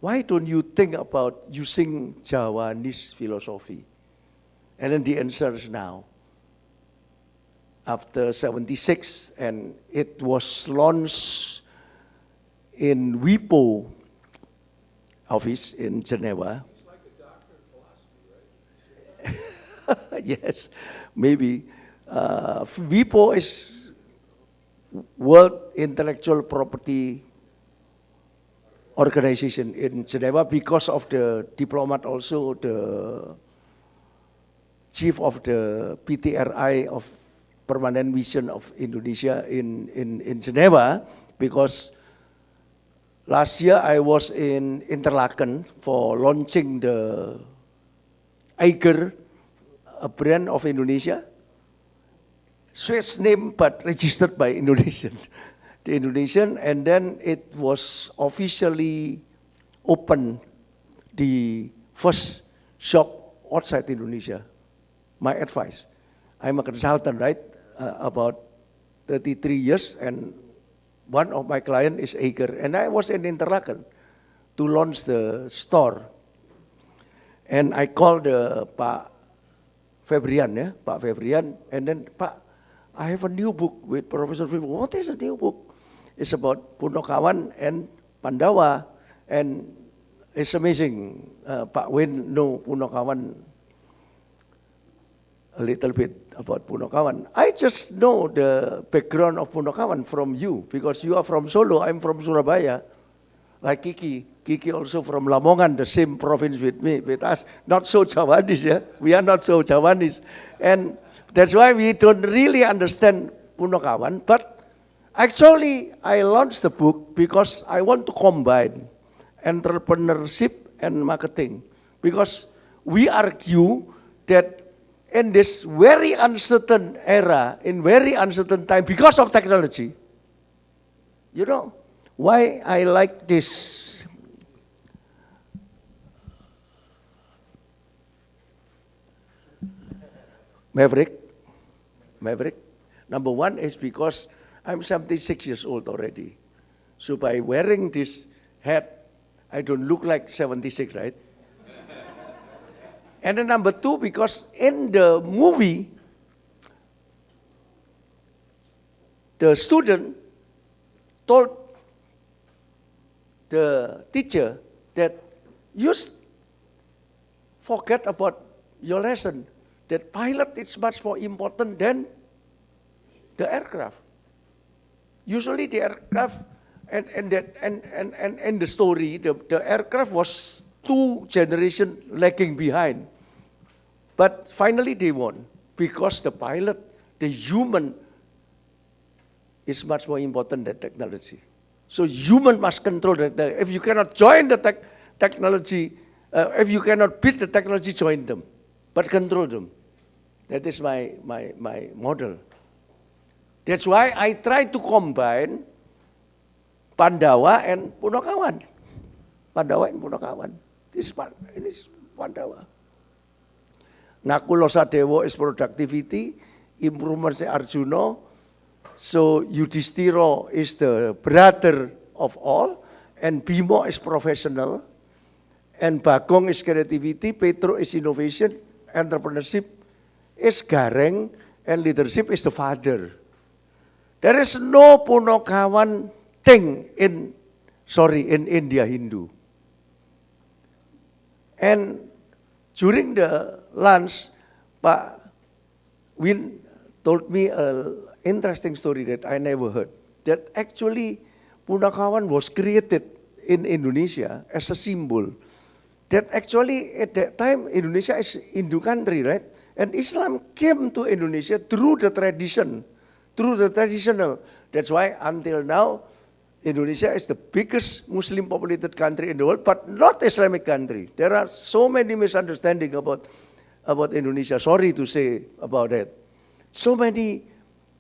Speaker 7: Why don't you think about using Javanese philosophy? And then the answer is now. After 76, and it was launched in WIPO office in Geneva.
Speaker 5: It's like a doctor in philosophy, right?
Speaker 7: Yes, maybe. WIPO is World Intellectual Property Organization in Geneva, because of the diplomat, also the chief of the PTRI of Permanent Mission of Indonesia in Geneva, because last year I was in Interlaken for launching the Eiger, a brand of Indonesia, Swiss name but registered by Indonesian. The Indonesian, and then it was officially opened, the first shop outside Indonesia. My advice, I'm a consultant, right? About 33 years, and one of my clients is Eiger, and I was in Interlaken to launch the store. And I called Pak Febrian, Pak Febrian, and then, Pak, I have a new book with Professor Philip. What is a new book? It's about Punokawan and Pandawa, and it's amazing. Pak Win know Punokawan a little bit about Punokawan. I just know the background of Punokawan from you, because you are from Solo, I'm from Surabaya. Like Kiki. Kiki also from Lamongan, the same province with me, with us. Not so Javanese, yeah? We are not so Javanese. And that's why we don't really understand Punokawan. But actually, I launched the book because I want to combine entrepreneurship and marketing. Because we argue that in this very uncertain era, in very uncertain time, because of technology, you know, why I like this Maverick. Number one is because I'm 76 years old already. So by wearing this hat, I don't look like 76, right? And then number two, because in the movie, the student told the teacher that you forget about your lesson, that pilot is much more important than the aircraft. Usually the aircraft, and the story, the aircraft was 2 generations lagging behind. But finally they won, because the pilot, the human, is much more important than technology. So human must control the, if you cannot join the technology, if you cannot beat the technology, join them, but control them. That is my model. That's why I try to combine Pandawa and Punokawan. Pandawa and Punokawan. This is Pandawa. Nakulo Sadewo is productivity, improvements Arjuna. So Yudhishthira is the brother of all, and Bimo is professional, and Bagong is creativity, Petro is innovation, entrepreneurship is Gareng, and leadership is the father. There is no Punokawan thing in India Hindu. And during the lunch, Pak Win told me an interesting story that I never heard. That actually Punakawan was created in Indonesia as a symbol. That actually at that time Indonesia is Hindu country, right? And Islam came to Indonesia through the tradition, through the traditional. That's why until now, Indonesia is the biggest Muslim populated country in the world, but not Islamic country. There are so many misunderstandings about Indonesia. Sorry to say about that. So many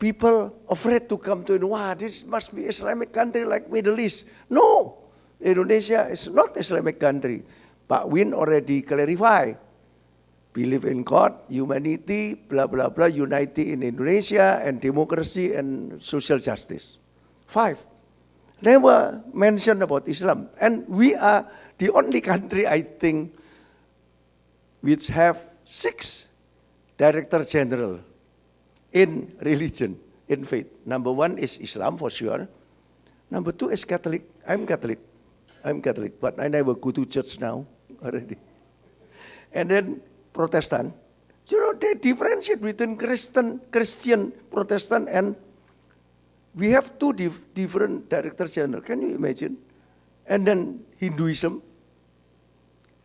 Speaker 7: people afraid to come to Indonesia. Wow, this must be Islamic country like Middle East. No, Indonesia is not Islamic country. Pak Win already clarified. Believe in God, humanity, blah, blah, blah, unity in Indonesia, and democracy and social justice. 5. Never mentioned about Islam. And we are the only country, I think, which have 6 Director General in religion, in faith. Number 1 is Islam for sure. Number 2 is Catholic. I'm Catholic, but I never go to church now already. And then Protestant. You know, they differentiate between Christian, Protestant, and we have 2 different Director General. Can you imagine? And then Hinduism,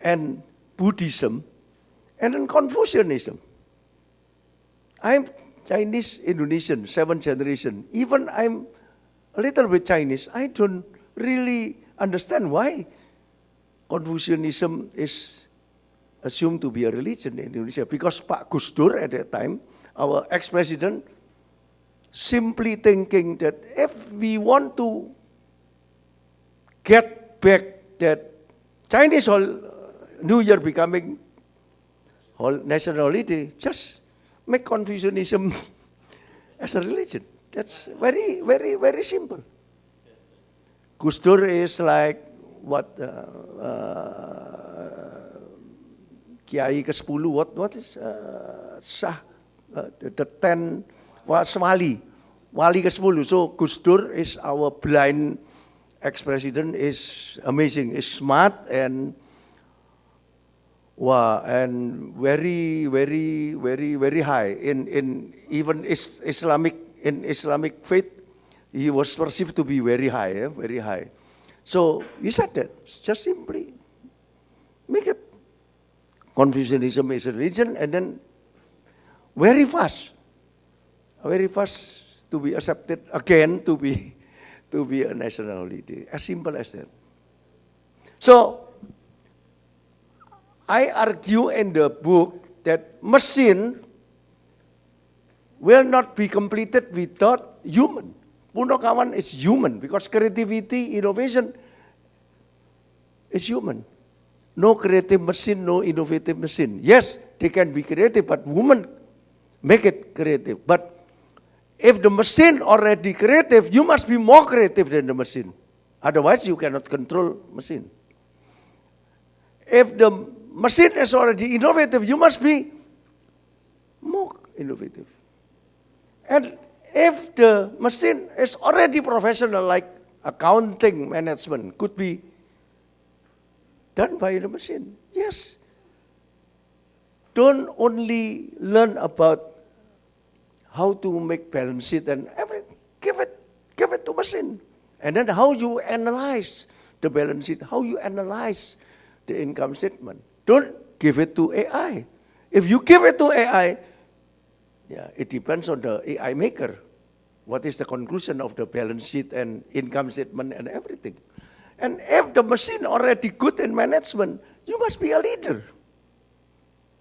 Speaker 7: and Buddhism, and then Confucianism. I'm Chinese Indonesian, 7th generation. Even I'm a little bit Chinese, I don't really understand why Confucianism is assumed to be a religion in Indonesia. Because Pak Gus Dur at that time, our ex-president, simply thinking that if we want to get back that Chinese New Year becoming national holiday, just make Confucianism as a religion. That's very, very, very simple. Gus Dur is like what Kiai ke-10, what is Shah, the 10, Wali ke-10. So Gus Dur is our blind ex-president, is amazing, is smart and very, very, very, very high in even Islamic faith. He was perceived to be very high, very high. So he said that, just simply make it Confucianism is a religion, and then very fast to be accepted again to be a national holiday. As simple as that. So I argue in the book that machine will not be completed without human. Punakawan is human because creativity, innovation is human. No creative machine, no innovative machine. Yes, they can be creative, but women make it creative. But if the machine already creative, you must be more creative than the machine. Otherwise, you cannot control machine. If the machine is already innovative, you must be more innovative. And if the machine is already professional, like accounting management, could be done by the machine. Yes. Don't only learn about how to make balance sheet and everything. Give it to machine. And then how you analyze the balance sheet, how you analyze the income statement. Don't give it to AI. If you give it to AI, yeah, it depends on the AI maker. What is the conclusion of the balance sheet and income statement and everything? And if the machine already good in management, you must be a leader.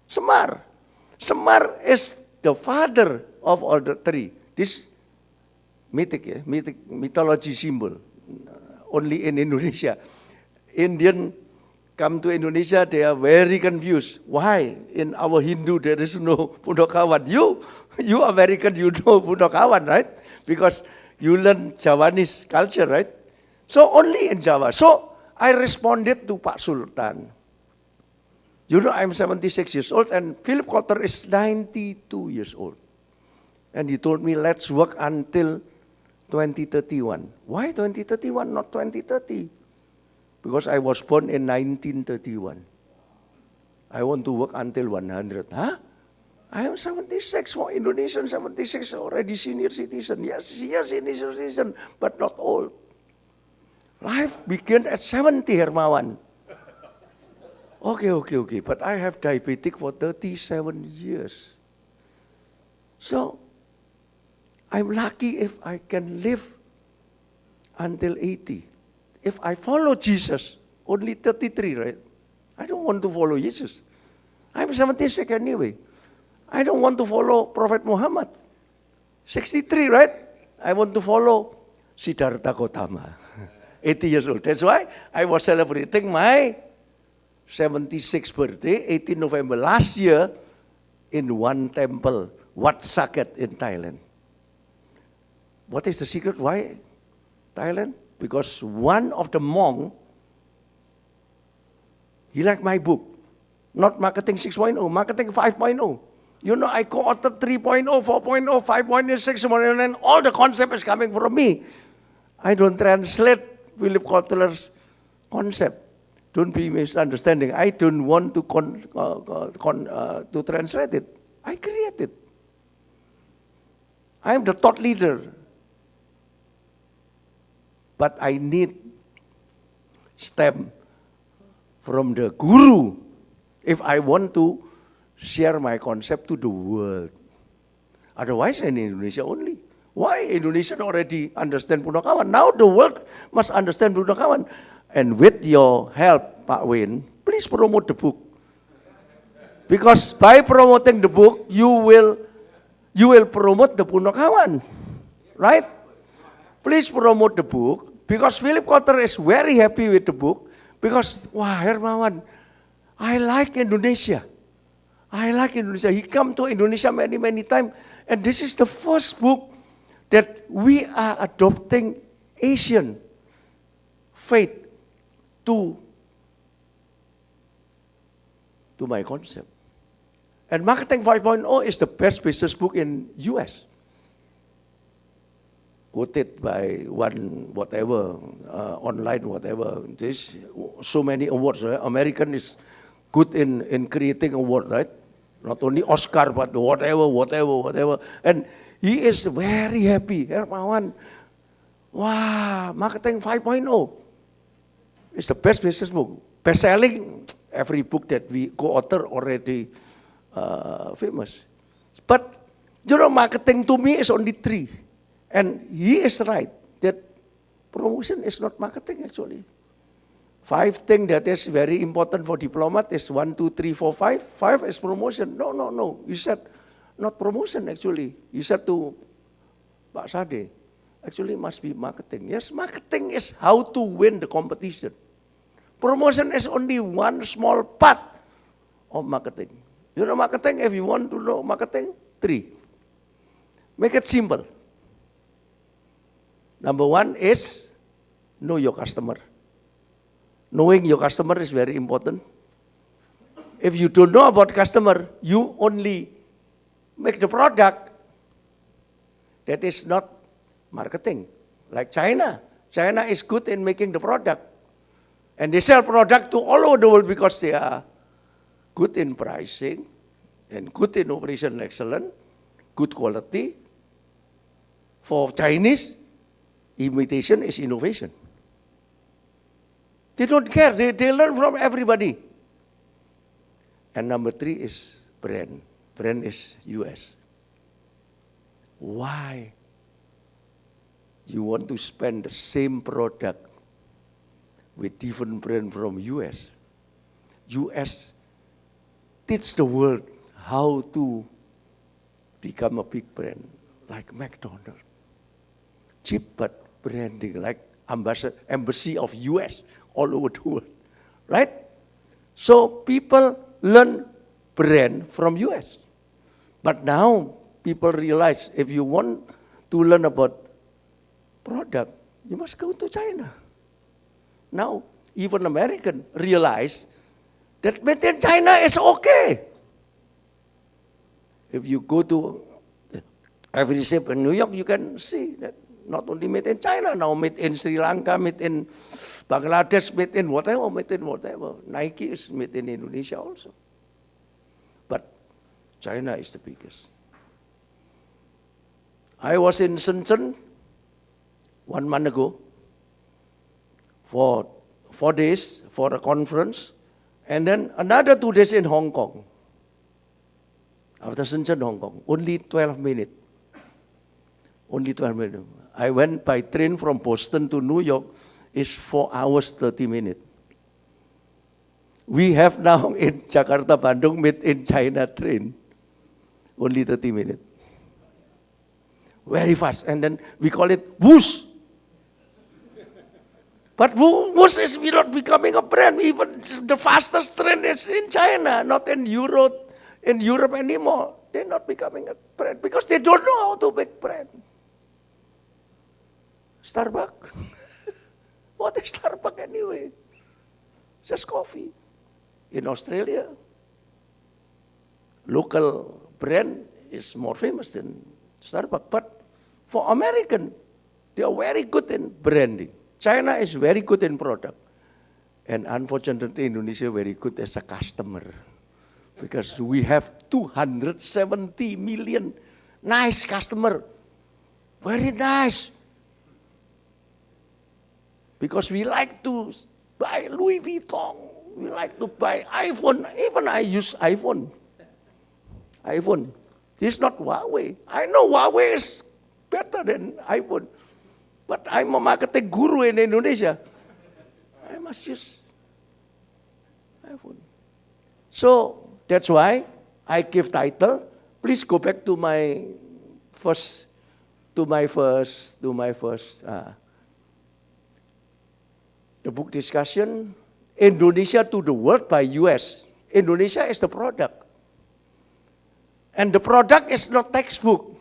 Speaker 7: Semar is the father of all the 3. This mythology symbol, only in Indonesia. Indian come to Indonesia, they are very confused. Why? In our Hindu, there is no Punakawan. You American, you know Punakawan, right? Because you learn Javanese culture, right? So only in Java. So I responded to Pak Sultan. You know, I'm 76 years old and Philip Cotter is 92 years old. And he told me, let's work until 2031. Why 2031, not 2030? Because I was born in 1931. I want to work until 100. Huh? I am 76, for Indonesian 76, already senior citizen. Yes, senior citizen, but not old. Life began at 70, Hermawan. Okay. But I have diabetic for 37 years. So, I'm lucky if I can live until 80. If I follow Jesus, only 33, right? I don't want to follow Jesus. I'm 76 anyway. I don't want to follow Prophet Muhammad. 63, right? I want to follow Siddhartha Gautama. 80 years old. That's why I was celebrating my 76th birthday, 18 November last year, in one temple, Wat Saket in Thailand. What is the secret? Why Thailand? Because one of the monk, he liked my book. Not Marketing 6.0, Marketing 5.0. You know, I co-authored 3.0, 4.0, 5.0, 6.0, and all the concept is coming from me. I don't translate Philip Kotler's concept. Don't be misunderstanding. I don't want to translate it. I create it. I am the thought leader. But I need stamp from the guru if I want to share my concept to the world. Otherwise, in Indonesia only. Why? Indonesia already understand Punakawan. Now the world must understand Punakawan. And with your help, Pak Win, please promote the book. Because by promoting the book, you will promote the Punakawan. Right? Please promote the book. Because Philip Cotter is very happy with the book. Because, wah, Hermawan, I like Indonesia. I like Indonesia. He come to Indonesia many times. And this is the first book that we are adopting Asian faith to my concept. And Marketing 5.0 is the best business book in US. Quoted by one whatever, online whatever. There's so many awards. Right? American is good in creating awards, right? Not only Oscar, but whatever. And he is very happy. Hermawan, wow, Marketing 5.0 is the best business book. Best-selling, every book that we co-author already famous. But, you know, marketing to me is only 3. And he is right, that promotion is not marketing actually. 5 things that is very important for diplomat is 1, 2, 3, 4, 5. 5 is promotion. No. You said not promotion actually. You said to Pak Sade, actually must be marketing. Yes, marketing is how to win the competition. Promotion is only one small part of marketing. You know marketing, if you want to know marketing, 3. Make it simple. Number 1 is know your customer. Knowing your customer is very important. If you don't know about customer, you only make the product. That is not marketing. Like China. China is good in making the product. And they sell product to all over the world because they are good in pricing and good in operation excellence, good quality. For Chinese, imitation is innovation. They don't care. They learn from everybody. And number 3 is brand. Brand is US. Why? You want to spend the same product with different brand from US. US teach the world how to become a big brand like McDonald's. Cheap but branding like embassy of US all over the world, right? So people learn brand from US. But now people realize if you want to learn about product, you must go to China. Now, even American realize that made in China is okay. If you go to every ship in New York, you can see that not only made in China, now made in Sri Lanka, made in Bangladesh, made in whatever, made in whatever. Nike is made in Indonesia also. But China is the biggest. I was in Shenzhen 1 month ago for 4 days for a conference, and then another 2 days in Hong Kong. After Shenzhen, Hong Kong, only 12 minutes. Only 12 minutes. I went by train from Boston to New York, is 4 hours, 30 minutes. We have now in Jakarta, Bandung, made in China train, only 30 minutes. Very fast, and then we call it whoosh. But whoosh is not becoming a brand. Even the fastest train is in China, not in Europe anymore. They're not becoming a brand because they don't know how to make brand. Starbucks. What is Starbucks anyway? Just coffee. In Australia, local brand is more famous than Starbucks. But for American, they are very good in branding. China is very good in product. And unfortunately, Indonesia very good as a customer. Because we have 270 million nice customer. Very nice. Because we like to buy Louis Vuitton. We like to buy iPhone. Even I use iPhone. This is not Huawei. I know Huawei is better than iPhone. But I'm a marketing guru in Indonesia. I must use iPhone. So that's why I give title. Please go back to my first. The book discussion, Indonesia to the world by US. Indonesia is the product. And the product is not textbook,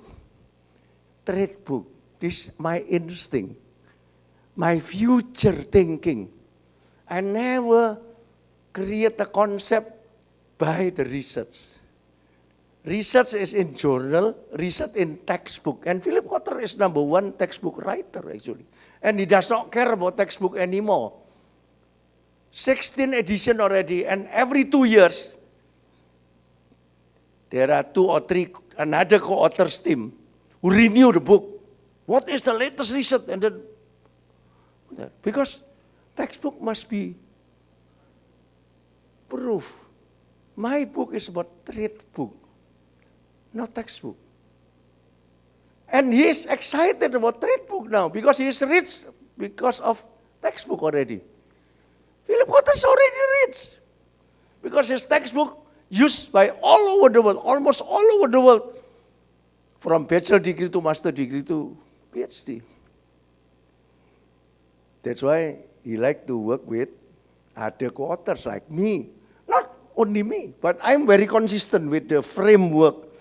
Speaker 7: trade book. This is my instinct, my future thinking. I never create a concept by the research. Research is in journal, research in textbook. And Philip Kotler is #1 textbook writer actually. And he does not care about textbook anymore. 16 edition already, and every 2 years, there are 2 or 3, another co-authors team who renew the book. What is the latest research? And then, because textbook must be proof. My book is about trade book, not textbook. And he is excited about trade book now because he is rich because of textbook already. Philip Kotler is already rich because his textbook used by all over the world, almost all over the world, from bachelor degree to master degree to PhD. That's why he liked to work with other co-authors like me. Not only me, but I'm very consistent with the framework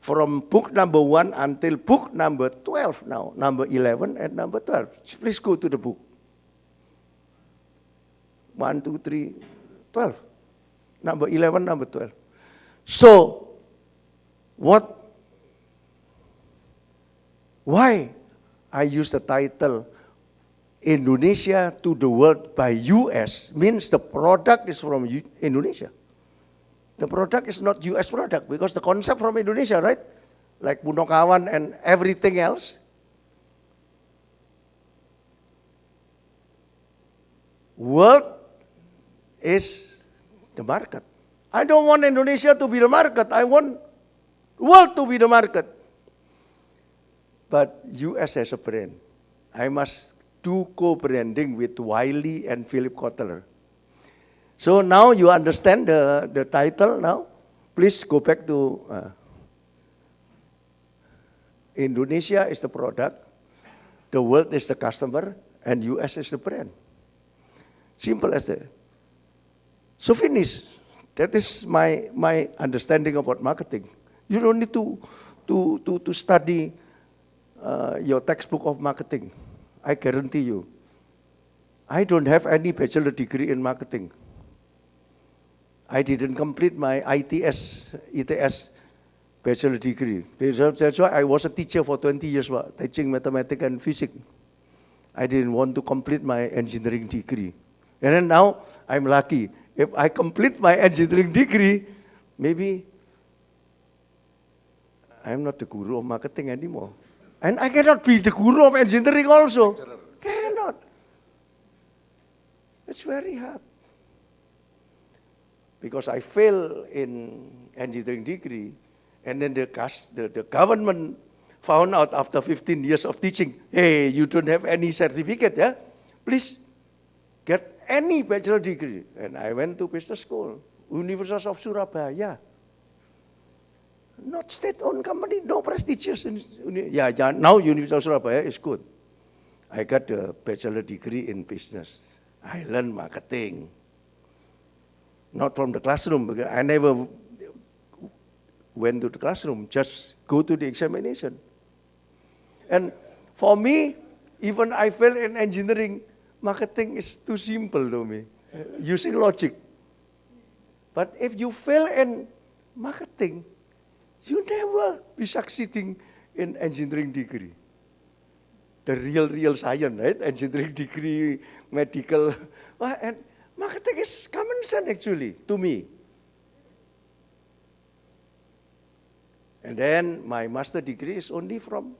Speaker 7: from book #1 until book #12 now, #11 and #12. Please go to the book. 1, 2, 3, 12. #11, #12. So, why I use the title Indonesia to the world by US means the product is from Indonesia. The product is not US product because the concept from Indonesia, right? Like Punokawan and everything else. World is the market. I don't want Indonesia to be the market. I want world to be the market. But US has a brand. I must do co-branding with Wiley and Philip Kotler. So now you understand the title now. Please go back to Indonesia is the product, the world is the customer, and US is the brand. Simple as that. So finish. That is my understanding about marketing. You don't need to study your textbook of marketing. I guarantee you. I don't have any bachelor degree in marketing. I didn't complete my ETS bachelor degree. That's why I was a teacher for 20 years, teaching mathematics and physics. I didn't want to complete my engineering degree. And then now I'm lucky. If I complete my engineering degree, maybe I'm not the guru of marketing anymore. And I cannot be the guru of engineering also. Cannot. It's very hard. Because I failed in engineering degree, and then the government found out after 15 years of teaching, hey, you don't have any certificate, yeah? Please get any bachelor degree. And I went to business school, University of Surabaya. Not state-owned company, no prestigious. Yeah, now University of Surabaya is good. I got a bachelor degree in business. I learned marketing. Not from the classroom, because I never went to the classroom, just go to the examination. And for me, even I fail in engineering, marketing is too simple to me, using logic. But if you fail in marketing, you never be succeeding in engineering degree. The real science, right? Engineering degree, medical, and marketing is common sense actually, to me. And then my master degree is only from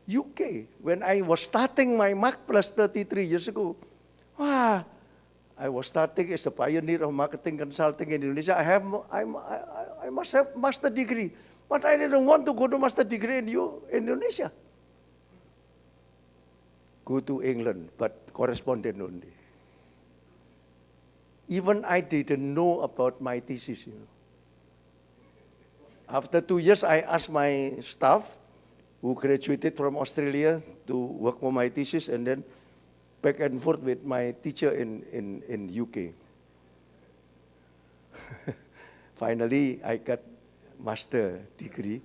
Speaker 7: UK. When I was starting my Mac Plus 33 years ago, I was starting as a pioneer of marketing consulting in Indonesia. I must have master degree, but I didn't want to go to master degree in Indonesia. Go to England, but correspondent only. Even I didn't know about my thesis. After 2 years, I asked my staff, who graduated from Australia, to work for my thesis, and then back and forth with my teacher in UK. Finally, I got master degree,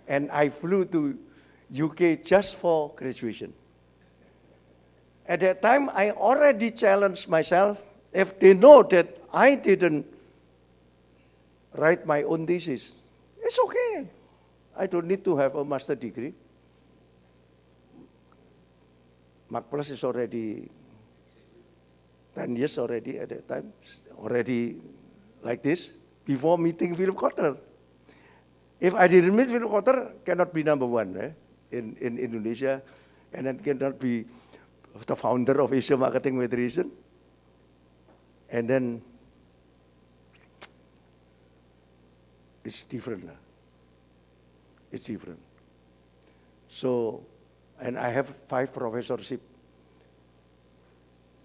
Speaker 7: and I flew to UK just for graduation. At that time, I already challenged myself, if they know that I didn't write my own thesis, it's okay. I don't need to have a master degree. Mac Plus is already 10 years already at that time, already like this, before meeting Philip Kotler. If I didn't meet Philip Kotler, cannot be #1 in Indonesia, and then cannot be the founder of Asia Marketing Federation. And then it's different. It's different. So, and I have 5 professorship,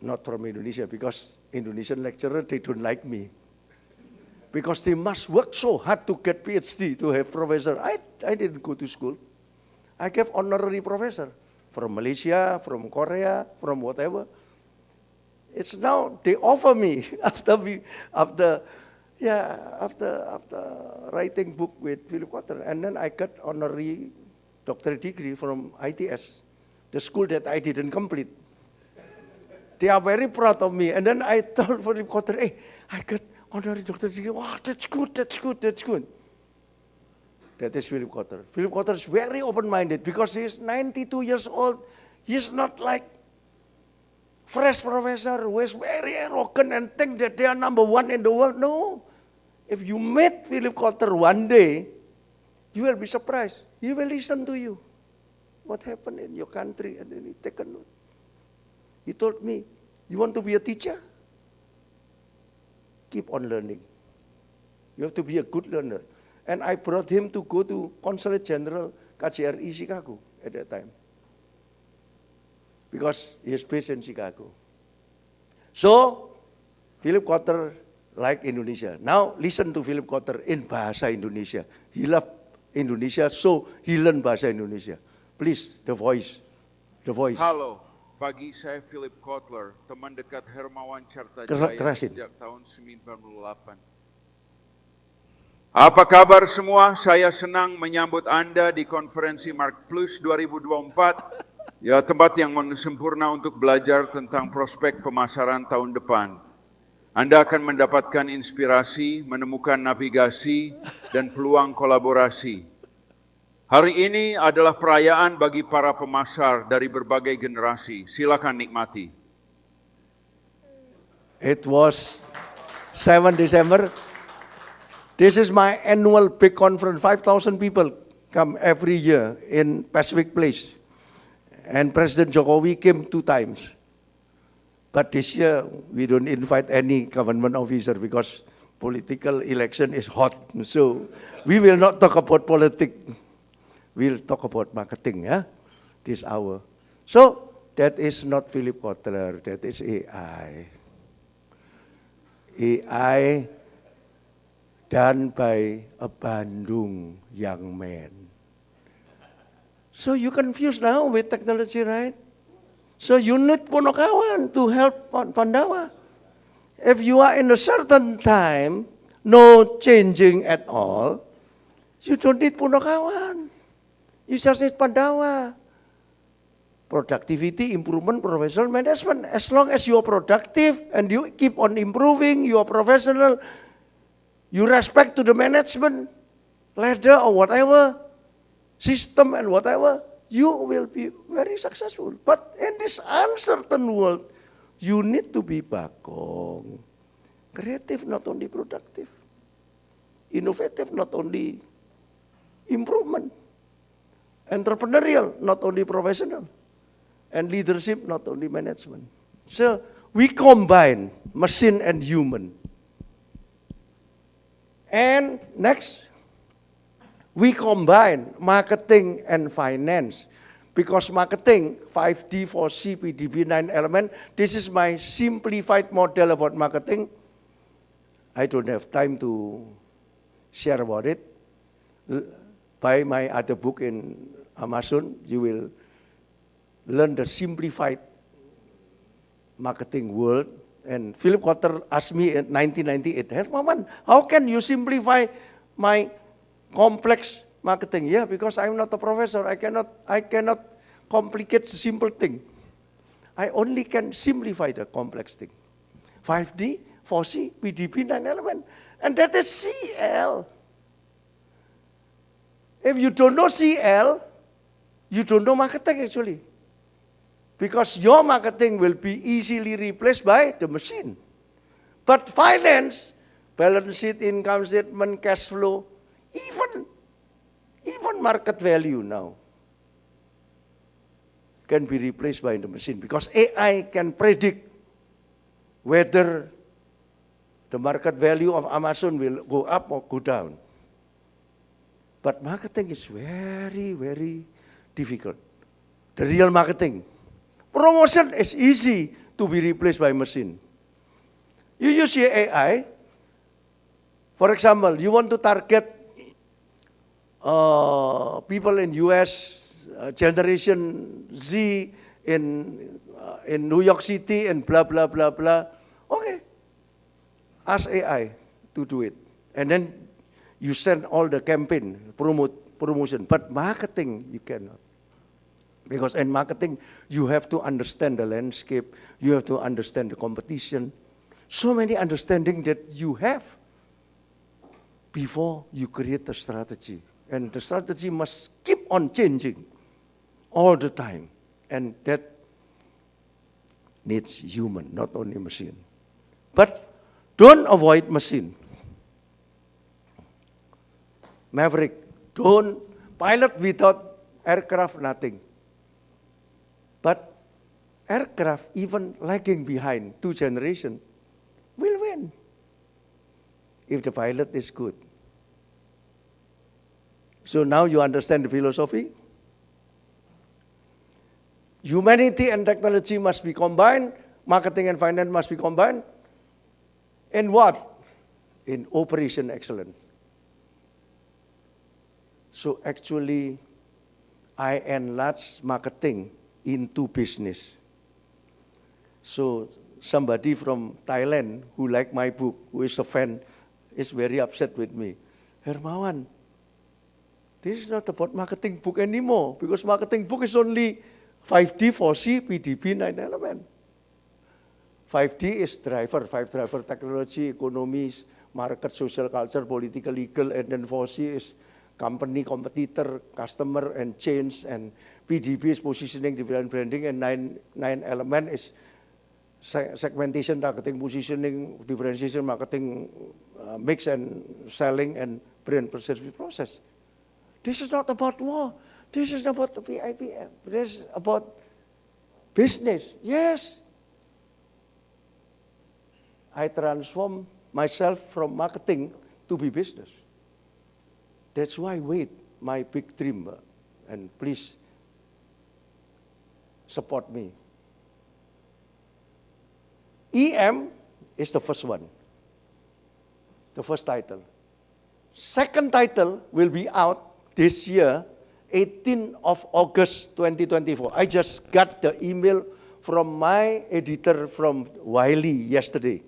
Speaker 7: not from Indonesia, because Indonesian lecturers, they don't like me. Because they must work so hard to get PhD, to have professor. I didn't go to school. I gave honorary professor from Malaysia, from Korea, from whatever. It's now they offer me after writing book with Philip Kotler, and then I got honorary doctorate degree from ITS, the school that I didn't complete. They are very proud of me, and then I told Philip Kotler, hey, I got honorary doctorate degree. Wow, that's good. That is Philip Kotler. Philip Kotler is very open-minded because he is 92 years old. He is not like fresh professor who is very arrogant and think that they are #1 in the world. No. If you meet Philip Kotler one day, you will be surprised. He will listen to you. What happened in your country? And then he take a note. He told me, you want to be a teacher? Keep on learning. You have to be a good learner. And I brought him to go to Consulate General KJRI Chicago at that time, because he is based in Chicago. So, Philip Kotler like Indonesia. Now, listen to Philip Kotler in Bahasa Indonesia. He loved Indonesia, so he learned Bahasa Indonesia. Please, the voice.
Speaker 8: Halo, Pagi, saya Philip Kotler, teman dekat Hermawan Cartajaya
Speaker 7: Kerasin.
Speaker 8: sejak tahun 98. Apa kabar semua? Saya senang menyambut Anda di konferensi Mark Plus 2024, ya tempat yang sempurna untuk belajar tentang prospek pemasaran tahun depan. Anda akan mendapatkan inspirasi, menemukan navigasi, dan peluang kolaborasi. Hari ini adalah perayaan bagi para pemasar dari berbagai generasi. Silakan nikmati.
Speaker 7: It was 7 December. This is my annual big conference. 5,000 people come every year in Pacific Place. And President Jokowi came 2 times. But this year, we don't invite any government officer because political election is hot. So we will not talk about politics. We'll talk about marketing, yeah, this hour. So that is not Philip Kotler, that is AI. AI done by a Bandung young man. So you confused now with technology, right? So you need Ponokawan to help Pandawa. If you are in a certain time, no changing at all, you don't need Ponokawan. You just need Pandawa. Productivity, improvement, professional management. As long as you are productive and you keep on improving, you are professional, you respect to the management, ladder or whatever, system and whatever, you will be very successful. But in this uncertain world, you need to be bakong. Creative, not only productive. Innovative, not only improvement. Entrepreneurial, not only professional. And leadership, not only management. So we combine machine and human. And next, we combine marketing and finance. Because marketing, 5D, 4C, PDB, 9 element, this is my simplified model about marketing. I don't have time to share about it. Buy my other book in Amazon, you will learn the simplified marketing world. And Philip Kotler asked me in 1998, Hermawan, how can you simplify my complex marketing? Yeah, because I'm not a professor. I cannot complicate the simple thing. I only can simplify the complex thing. 5D, 4C, PDB, 9 element. And that is CL. If you don't know CL, you don't know marketing actually. Because your marketing will be easily replaced by the machine. But finance, balance sheet, income statement, cash flow, even market value now can be replaced by the machine. Because AI can predict whether the market value of Amazon will go up or go down. But marketing is very, very difficult. The real marketing. Promotion is easy to be replaced by machine. You use your AI. For example, you want to target people in US, Generation Z in New York City and blah, blah, blah, blah. Okay. Ask AI to do it. And then you send all the campaign, promotion. But marketing, you cannot. Because in marketing, you have to understand the landscape. You have to understand the competition. So many understanding that you have before you create the strategy. And the strategy must keep on changing all the time. And that needs human, not only machine. But don't avoid machine. Maverick, don't pilot without aircraft, nothing. But aircraft, even lagging behind 2 generations, will win if the pilot is good. So now you understand the philosophy? Humanity and technology must be combined. Marketing and finance must be combined. In what? In operation excellence. So actually, I enlarge marketing into business. So somebody from Thailand who liked my book, who is a fan, is very upset with me. Hermawan, this is not about marketing book anymore, because marketing book is only 5D, 4C, PDB, 9 element. 5D is driver, 5 driver, technology, economies, market, social, culture, political, legal, and then 4C is company, competitor, customer, and change, and PDB is positioning, development, branding, and 9 element is segmentation, targeting, positioning, differentiation, marketing, mix and selling, and brand perception process. This is not about war. This is about the VIPM. This is about business. Yes. I transform myself from marketing to be business. That's why wait, my big dream, and please support me. EM is the first one, the first title. Second title will be out this year, 18th of August 2024. I just got the email from my editor from Wiley yesterday.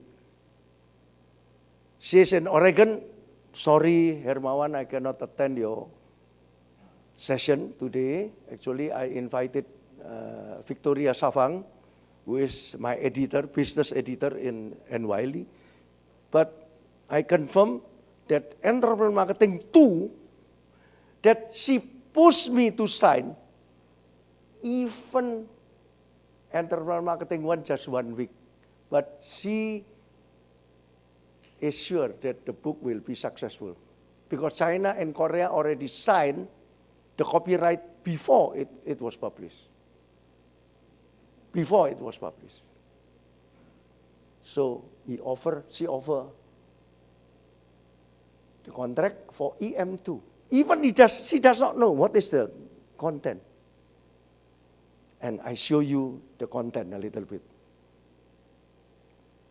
Speaker 7: She's in Oregon. Sorry, Hermawan, I cannot attend your session today. Actually, I invited Victoria Savang, who is my editor, business editor in Wiley. But I confirm that Entrepreneur Marketing 2, that she pushed me to sign, even Entrepreneur Marketing 1 just 1 week. But she is sure that the book will be successful, because China and Korea already signed the copyright before it was published. Before it was published. So she offered the contract for EM2. Even she does not know what is the content. And I show you the content a little bit.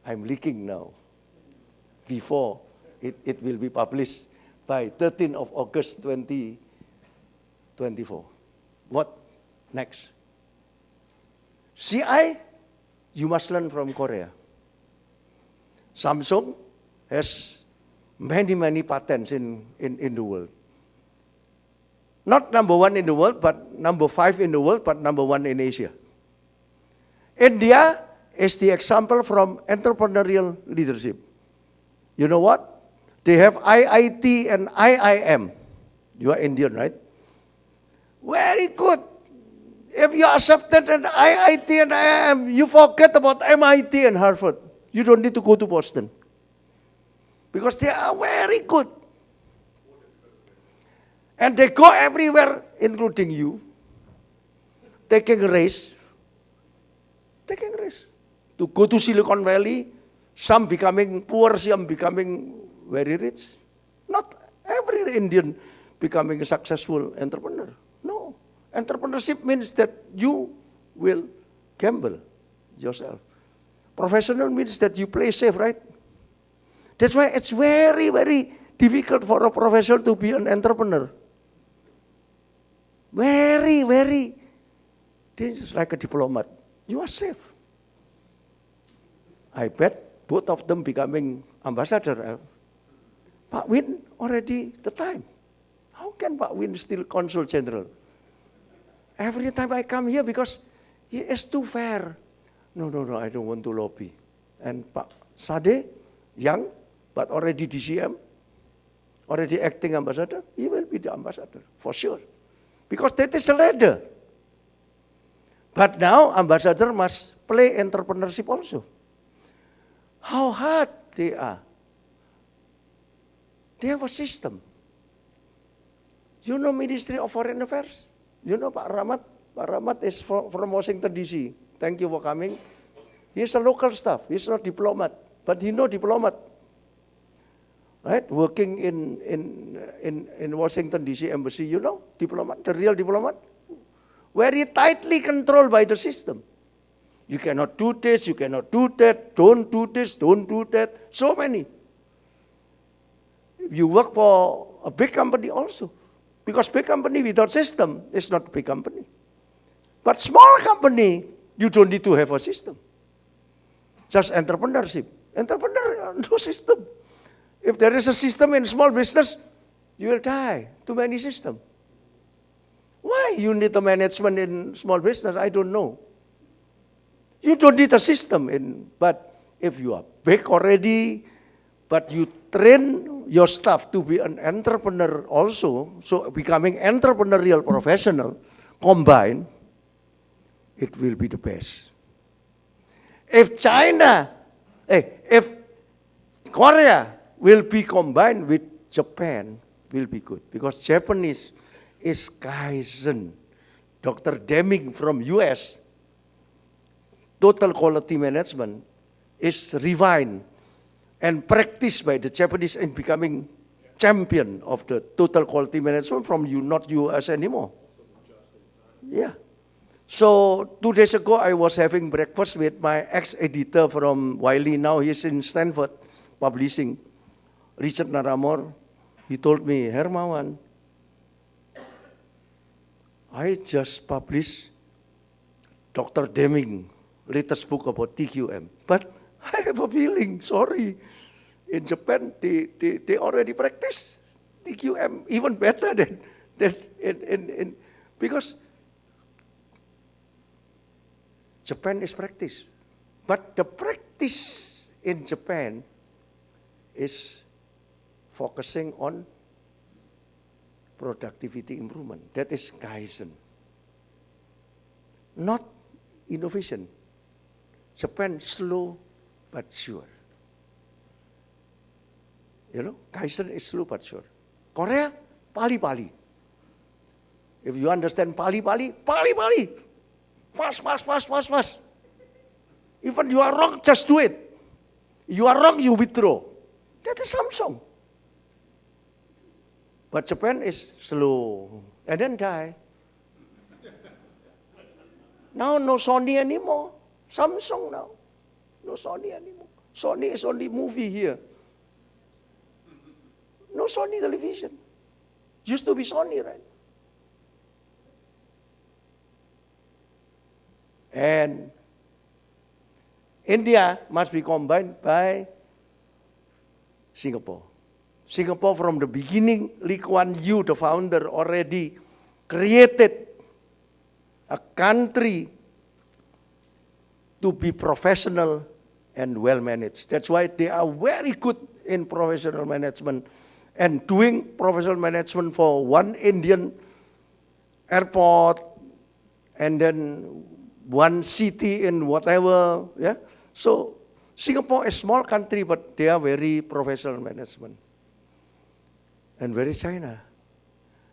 Speaker 7: I'm leaking now. Before it will be published by 13th of August 2024. What next? CI, you must learn from Korea. Samsung has many patents in the world. Not number 1 in the world, but number 5 in the world, but number 1 in Asia. India is the example from entrepreneurial leadership. You know what? They have IIT and IIM. You are Indian, right? Very good. If you accepted an IIT and IIM, you forget about MIT and Harvard. You don't need to go to Boston. Because they are very good. And they go everywhere, including you, taking risk. To go to Silicon Valley, some becoming poor, some becoming very rich. Not every Indian becoming a successful entrepreneur. No. Entrepreneurship means that you will gamble yourself. Professional means that you play safe, right? That's why it's very difficult for a professional to be an entrepreneur. Very dangerous, like a diplomat. You are safe. I bet both of them becoming ambassador. Pak Win already the time. How can Pak Win still consul general? Every time I come here, because he is too fair. No, I don't want to lobby. And Pak Sade, young, but already DCM, already acting ambassador, he will be the ambassador, for sure. Because that is a ladder. But now ambassador must play entrepreneurship also. How hard they are. They have a system. You know Ministry of Foreign Affairs? You know Pak Rahmat? Pak Rahmat is from Washington, D.C. Thank you for coming. He is a local staff. He is not diplomat. But he knows diplomat. Right? Working in Washington, D.C. embassy, you know, diplomat, the real diplomat. Very tightly controlled by the system. You cannot do this, you cannot do that, don't do this, don't do that. So many. You work for a big company also. Because big company without system is not a big company. But small company, you don't need to have a system. just entrepreneurship. Entrepreneur, no system. If there is a system in small business, you will die. Too many systems. Why you need a management in small business? I don't know. You don't need a system but if you are big already, but you train your staff to be an entrepreneur also, so becoming entrepreneurial professional, combined, it will be the best. If if Korea will be combined with Japan, will be good. Because Japanese is Kaizen. Dr. Deming from US, total quality management, is refined and practiced by the Japanese in becoming champion of the total quality management from not US anymore. Yeah. So 2 days ago, I was having breakfast with my ex-editor from Wiley. Now he's in Stanford publishing, Richard Naramore. He told me, Hermawan, I just published Dr. Deming latest book about TQM. But I have a feeling, sorry, in Japan, they already practice TQM even better than because Japan is practice. But the practice in Japan is focusing on productivity improvement. That is Kaizen. Not innovation. Japan slow but sure. You know, Kaizen is slow but sure. Korea, pali-pali. If you understand pali-pali, pali-pali. Fast. Even you are wrong, just do it. You are wrong, you withdraw. That is Samsung. But Japan is slow and then die. Now no Sony anymore. Samsung now. No Sony anymore. Sony is only movie here. No Sony television. Used to be Sony, right? And India must be combined by Singapore. Singapore from the beginning, Lee Kuan Yew, the founder, already created a country to be professional and well managed. That's why they are very good in professional management and doing professional management for one Indian airport and then one city in whatever. Yeah. So Singapore is a small country, but they are very professional management. And where is China?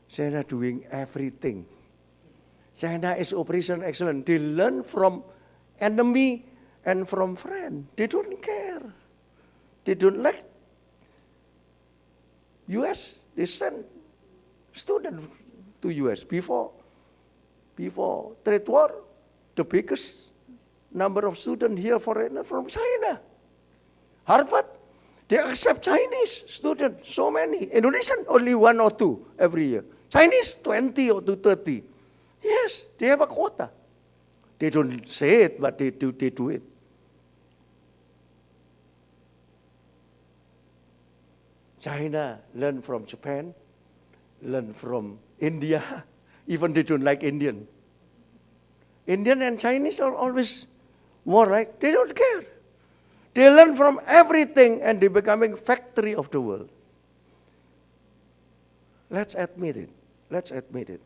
Speaker 7: China doing everything. China is operation excellent. They learn from enemy and from friend. They don't care. They don't like US. They send students to US before trade war. The biggest number of students here foreigner from China. Harvard, they accept Chinese students, so many. Indonesian, only 1 or 2 every year. Chinese, 20 or 30. Yes, they have a quota. They don't say it, but they do it. China learn from Japan, learn from India. Even they don't like Indian. Indian and Chinese are always more right. They don't care. They learn from everything and they're becoming factory of the world. Let's admit it. Let's admit it.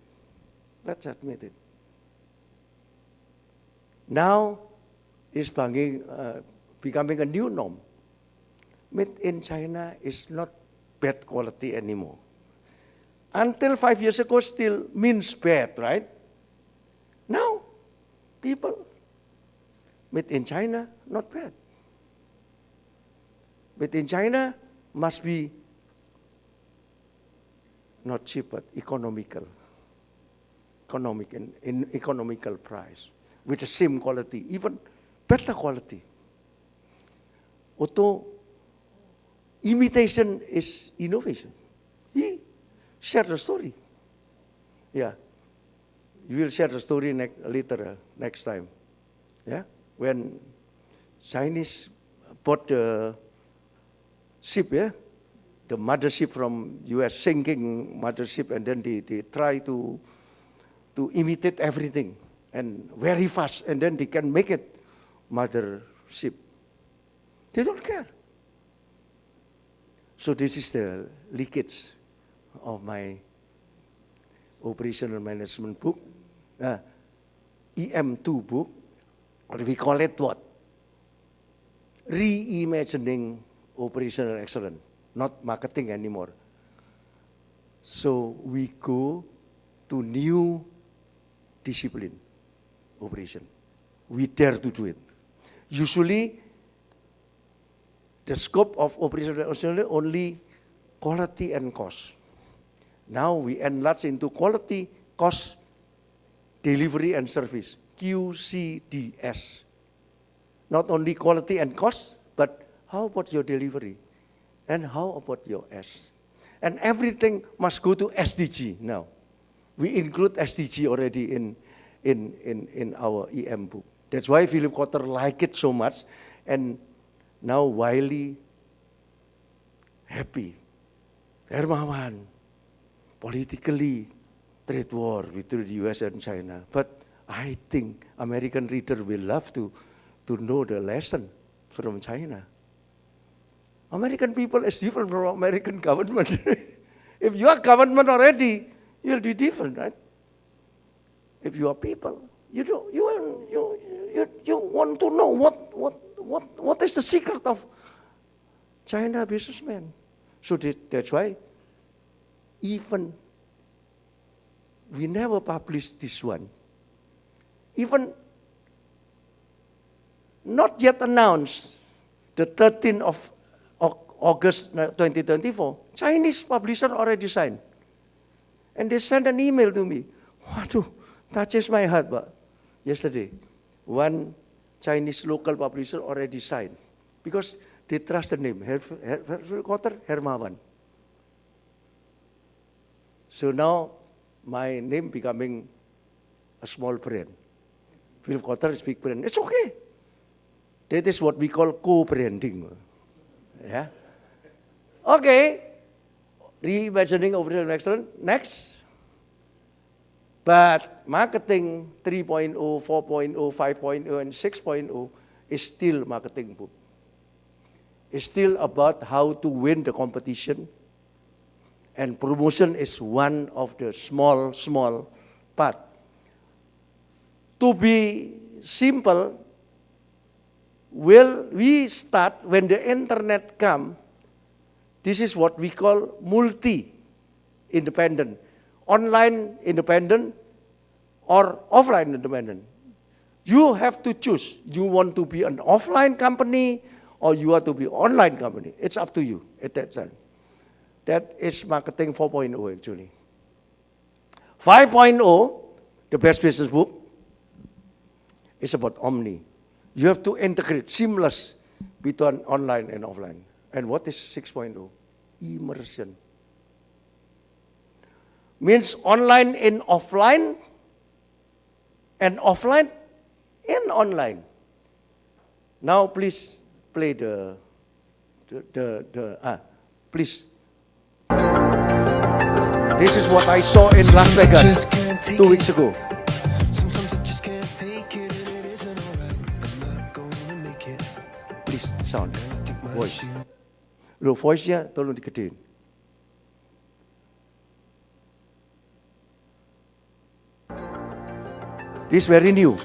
Speaker 7: Let's admit it. Now is becoming a new norm. Made in China is not bad quality anymore. Until 5 years ago, still means bad, right? Now, people, made in China, not bad. Made in China must be not cheap, but economical. In economical price. With the same quality, even better quality. Although imitation is innovation. He shared the story. Yeah. You will share the story later, next time. Yeah. When Chinese bought the ship, yeah? The mothership from US, sinking mothership, and then they try to imitate everything, and very fast, and then they can make it mothership. They don't care. So this is the leakage of my operational management book, EM2 book, or we call it what? Reimagining operational excellence, not marketing anymore. So we go to new discipline, operation. We dare to do it. Usually, the scope of operational excellence only quality and cost. Now we enlarge into quality, cost, delivery and service, QCDS. Not only quality and cost, but how about your delivery? And how about your S? And everything must go to SDG now. We include SDG already in our EM book. That's why Philip Kotler liked it so much, and now Wiley happy. Hermawan, politically, trade war between the US and China. But I think American reader will love to know the lesson from China. American people is different from American government. If you are government already, you'll be different, right? If you are people, you want to know what is the secret of China businessmen. So that's why even we never published this one. Even not yet announced, the 13th of August 2024, Chinese publisher already signed. And they sent an email to me. Waduh, touches my heart, but yesterday, one Chinese local publisher already signed because they trust the name, Kotler Hermawan. So now my name becoming a small brand. Philip Kotler is big brand. It's okay. That is what we call co-branding. Yeah. Okay. Reimagining operational excellence. Next. But marketing 3.0, 4.0, 5.0, and 6.0 is still marketing book. It's still about how to win the competition. And promotion is one of the small part. To be simple, we start when the internet come. This is what we call multi-independent. Online independent or offline independent. You have to choose. You want to be an offline company or you want to be an online company. It's up to you at that time. That is marketing 4.0 actually. 5.0, the best business book, is about omni. You have to integrate seamless between online and offline. And what is 6.0? Immersion. Means online in offline and offline in online. Now please play please. This is what I saw in Las Vegas 2 weeks ago. Please, sound, voice. Loh, voice-nya tolong dikedein. This is very new.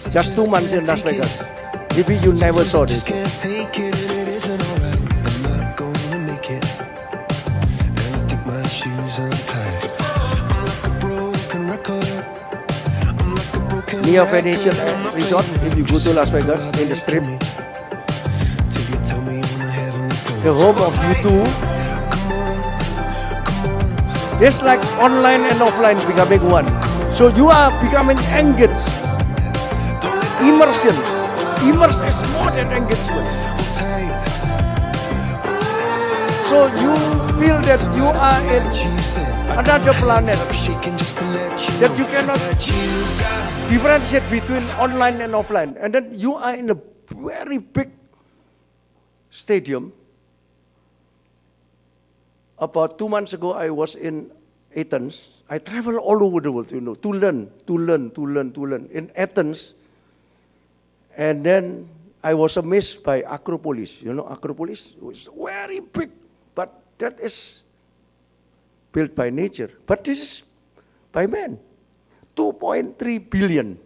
Speaker 7: Just 2 months in Las Vegas. Maybe you never saw this. Near Venetian Resort, if you go to Las Vegas in the Strip, the home of U2. It's like online and offline becoming one. So you are becoming engaged. Immersion. Immerse is more than engagement. So you feel that you are in another planet. That you cannot differentiate between online and offline. And then you are in a very big stadium. About 2 months ago, I was in Athens. I travel all over the world, to learn. In Athens, and then I was amazed by Acropolis. Acropolis was very big, but that is built by nature. But this is by man. 2.3 billion.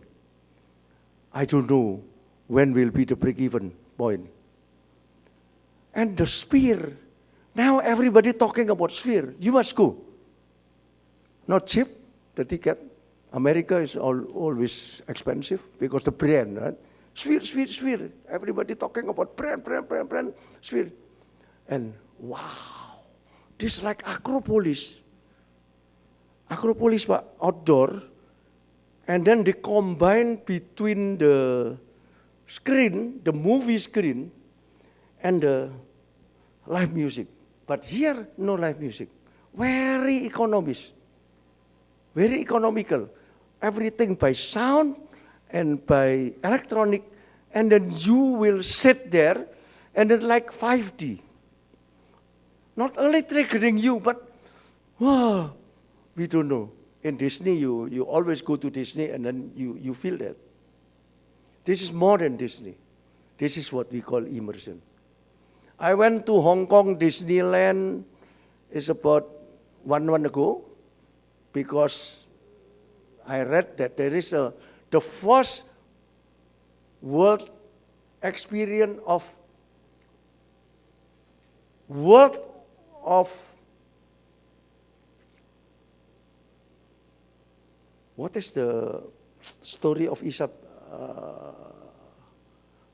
Speaker 7: I don't know when will be the break-even point. And the Sphere, now everybody talking about Sphere. You must go. Not cheap, the ticket. America is always expensive because the brand, right? Sphere. Everybody talking about brand, Sphere. And wow, this is like Acropolis. Acropolis, but outdoor. And then they combine between the screen, the movie screen, and the live music. But here, no live music. Very economical. Everything by sound and by electronic. And then you will sit there, and then like 5D. Not only triggering you, but, wow, we don't know. In Disney, you always go to Disney and then you feel that. This is more than Disney. This is what we call immersion. I went to Hong Kong Disneyland, it's about 1 month ago, because I read that there is the first world experience of what is the story of Aesop?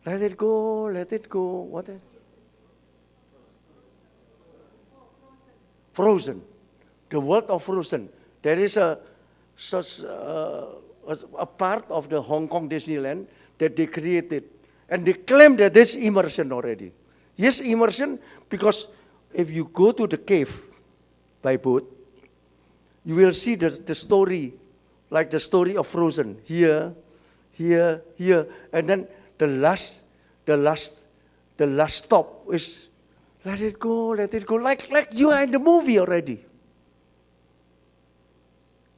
Speaker 7: Let it go. What is? Frozen. The world of Frozen. There is a part of the Hong Kong Disneyland that they created. And they claim that there's immersion already. Yes, immersion, because if you go to the cave by boat, you will see the story, like the story of Frozen. Here, and then the last stop is let it go, like you are in the movie already.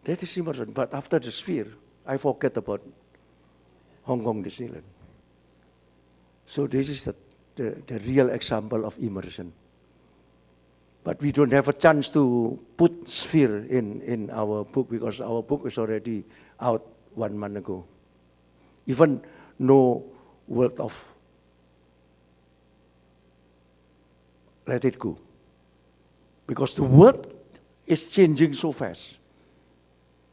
Speaker 7: That is immersion. But after the Sphere, I forget about Hong Kong Disneyland. So this is the real example of immersion. But we don't have a chance to put Sphere in our book because our book is already out 1 month ago. Even no word of let it go. Because the world is changing so fast.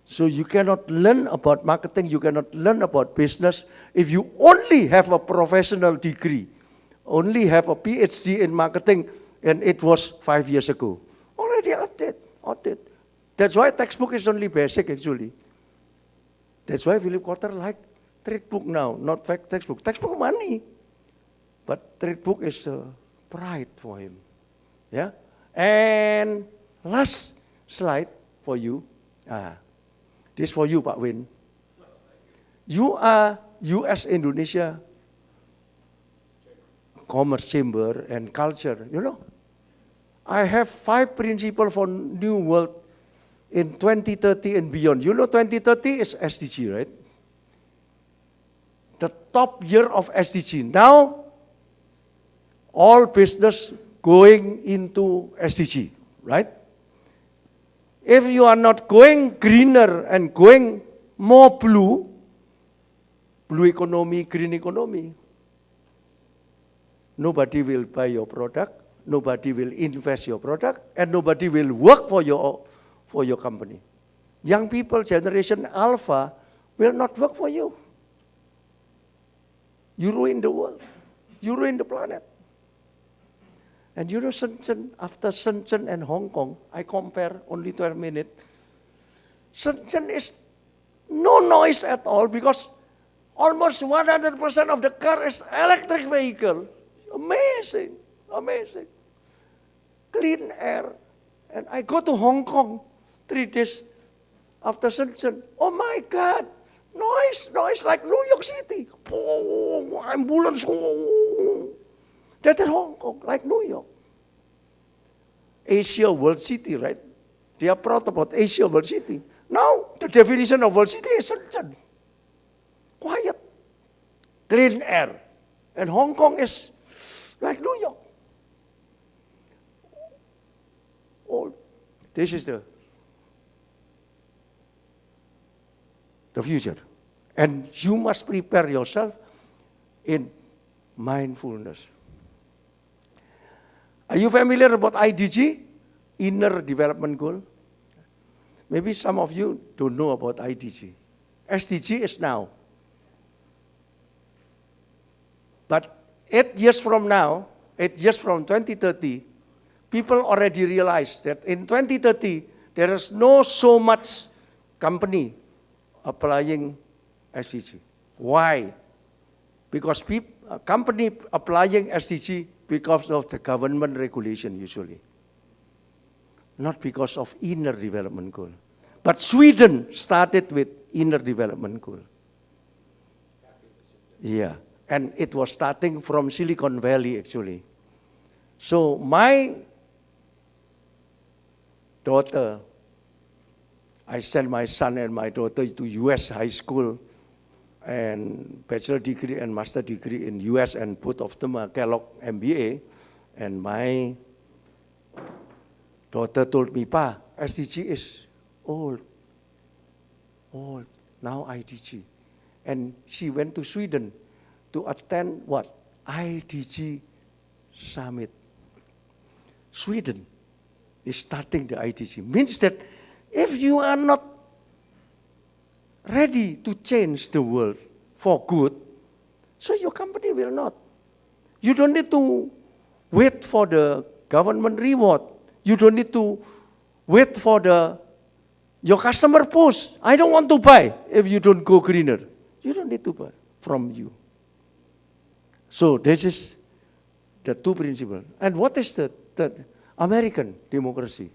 Speaker 7: So you cannot learn about marketing, you cannot learn about business if you only have a professional degree, only have a PhD in marketing, and it was 5 years ago. Already outdated. That's why textbook is only basic actually. That's why Philip Kotler like trade book now, not fact textbook. Textbook money, but trade book is pride for him. Yeah. And last slide for you. This for you, Pak Win. You are US Indonesia Commerce Chamber and Culture, I have 5 principles for New World in 2030 and beyond. 2030 is SDG, right? The top year of SDG. Now, all business going into SDG, right? If you are not going greener and going more blue economy, green economy, nobody will buy your product, nobody will invest your product, and nobody will work for your company. Young people, generation Alpha, will not work for you. You ruin the world. You ruin the planet. And Shenzhen, after Shenzhen and Hong Kong, I compare only 12 minutes. Shenzhen is no noise at all because almost 100% of the car is electric vehicle. Amazing. Clean air. And I go to Hong Kong 3 days after Shenzhen. Oh my God, Noise like New York City. Oh, ambulance. Oh. That is Hong Kong, like New York. Asia World City, right? They are proud about Asia World City. Now, the definition of World City is Shenzhen. Quiet, clean air. And Hong Kong is like New York. Oh, this is the future. And you must prepare yourself in mindfulness. Are you familiar about IDG? Inner Development Goal? Maybe some of you don't know about IDG. SDG is now. But 8 years from now, 8 years from 2030, people already realize that in 2030, there is no so much company applying SDG. Why? Because company applying SDG because of the government regulation usually. Not because of inner development goal. But Sweden started with inner development goal. Yeah, and it was starting from Silicon Valley actually. So my daughter, I sent my son and my daughter to US high school and bachelor degree and master degree in US, and both of them are Kellogg MBA. And my daughter told me, Pa, SDG is old. Now IDG. And she went to Sweden to attend what? IDG summit. Sweden is starting the IDG. Means that if you are not ready to change the world for good, so your company will not. You don't need to wait for the government reward. You don't need to wait for your customer push. I don't want to buy if you don't go greener. You don't need to buy from you. So this is the two principles. And what is the American democracy?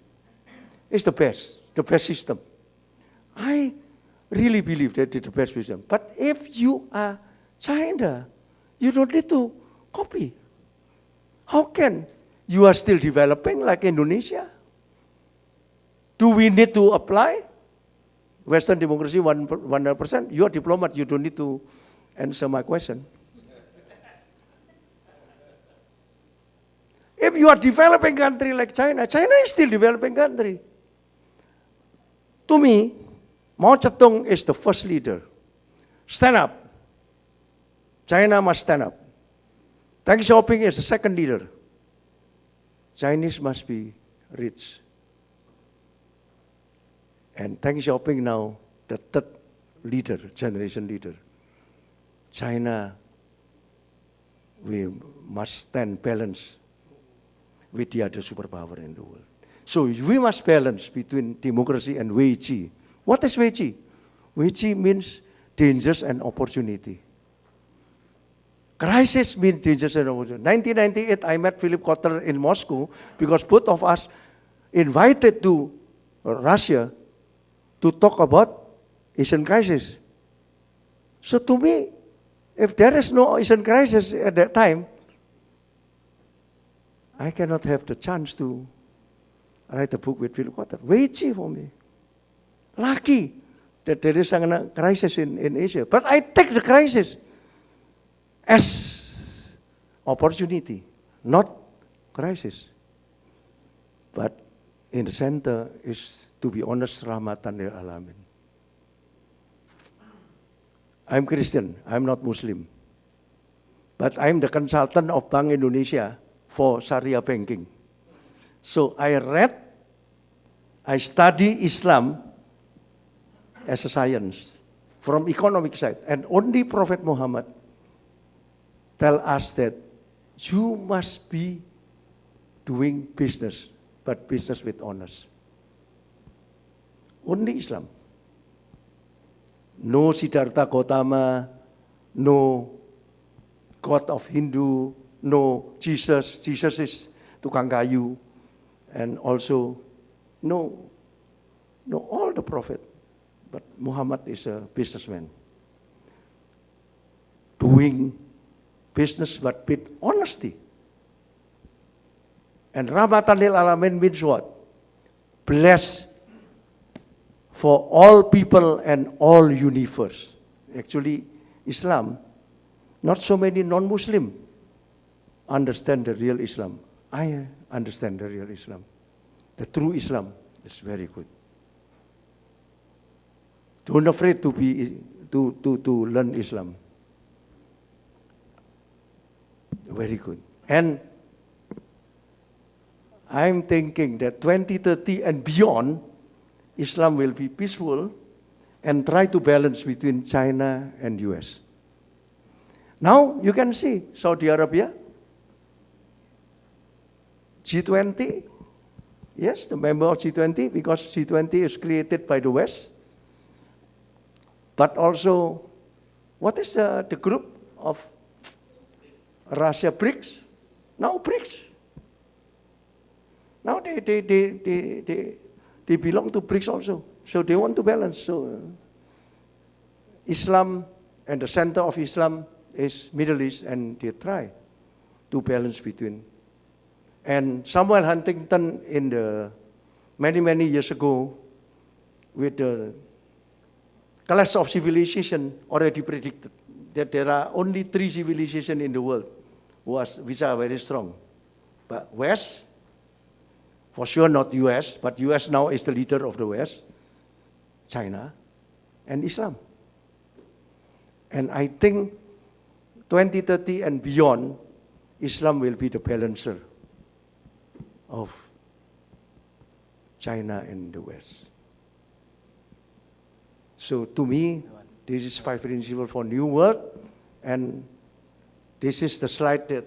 Speaker 7: It's the best system. I really believe that it's the best system. But if you are China, you don't need to copy. How can you are still developing like Indonesia? Do we need to apply Western democracy 100%? You are diplomat, you don't need to answer my question. If you are developing country like China, China is still developing country. To me, Mao Zedong is the first leader. Stand up. China must stand up. Deng Xiaoping is the second leader. Chinese must be rich. And Deng Xiaoping now, the third leader, generation leader. China, we must stand balanced with the other superpower in the world. So we must balance between democracy and Wei Qi. What is Wei Qi? Wei Qi means dangers and opportunity. Crisis means dangers and opportunity. 1998, I met Philip Kotler in Moscow because both of us invited to Russia to talk about Asian crisis. So to me, if there is no Asian crisis at that time, I cannot have the chance to write a book with Philip Kotler. Wei Qi for me. Lucky that there is a crisis in Asia. But I take the crisis as opportunity, not crisis. But in the center is, to be honest, rahmatan lil alamin. I'm Christian, I'm not Muslim. But I'm the consultant of Bank Indonesia for Sharia banking. So I study Islam as a science from economic side. And only Prophet Muhammad tell us that you must be doing business, but business with honors. Only Islam. No Siddhartha Gautama, no God of Hindu, no Jesus. Jesus is tukang kayu. And also, no all the prophet. But Muhammad is a businessman. doing business but with honesty. And Rahmatan lil Alamin means what? Blessed for all people and all universe. Actually, Islam, not so many non-Muslim understand the real Islam. I understand the real Islam. The true Islam is very good. Don't afraid to learn Islam. Very good. And I'm thinking that 2030 and beyond, Islam will be peaceful and try to balance between China and US. Now you can see Saudi Arabia, G20, yes, the member of G20, because G20 is created by the West. But also, what is the group of Russia, BRICS? Now BRICS. Now they belong to BRICS also. So they want to balance. So Islam and the center of Islam is Middle East, and they try to balance between. And Samuel Huntington in the many years ago with the clash of civilization already predicted that there are only 3 civilizations in the world which are very strong. But West, for sure not US, but US now is the leader of the West, China, and Islam. And I think 2030 and beyond, Islam will be the balancer of China and the West. So to me, this is 5 principles for New World, and this is the slide that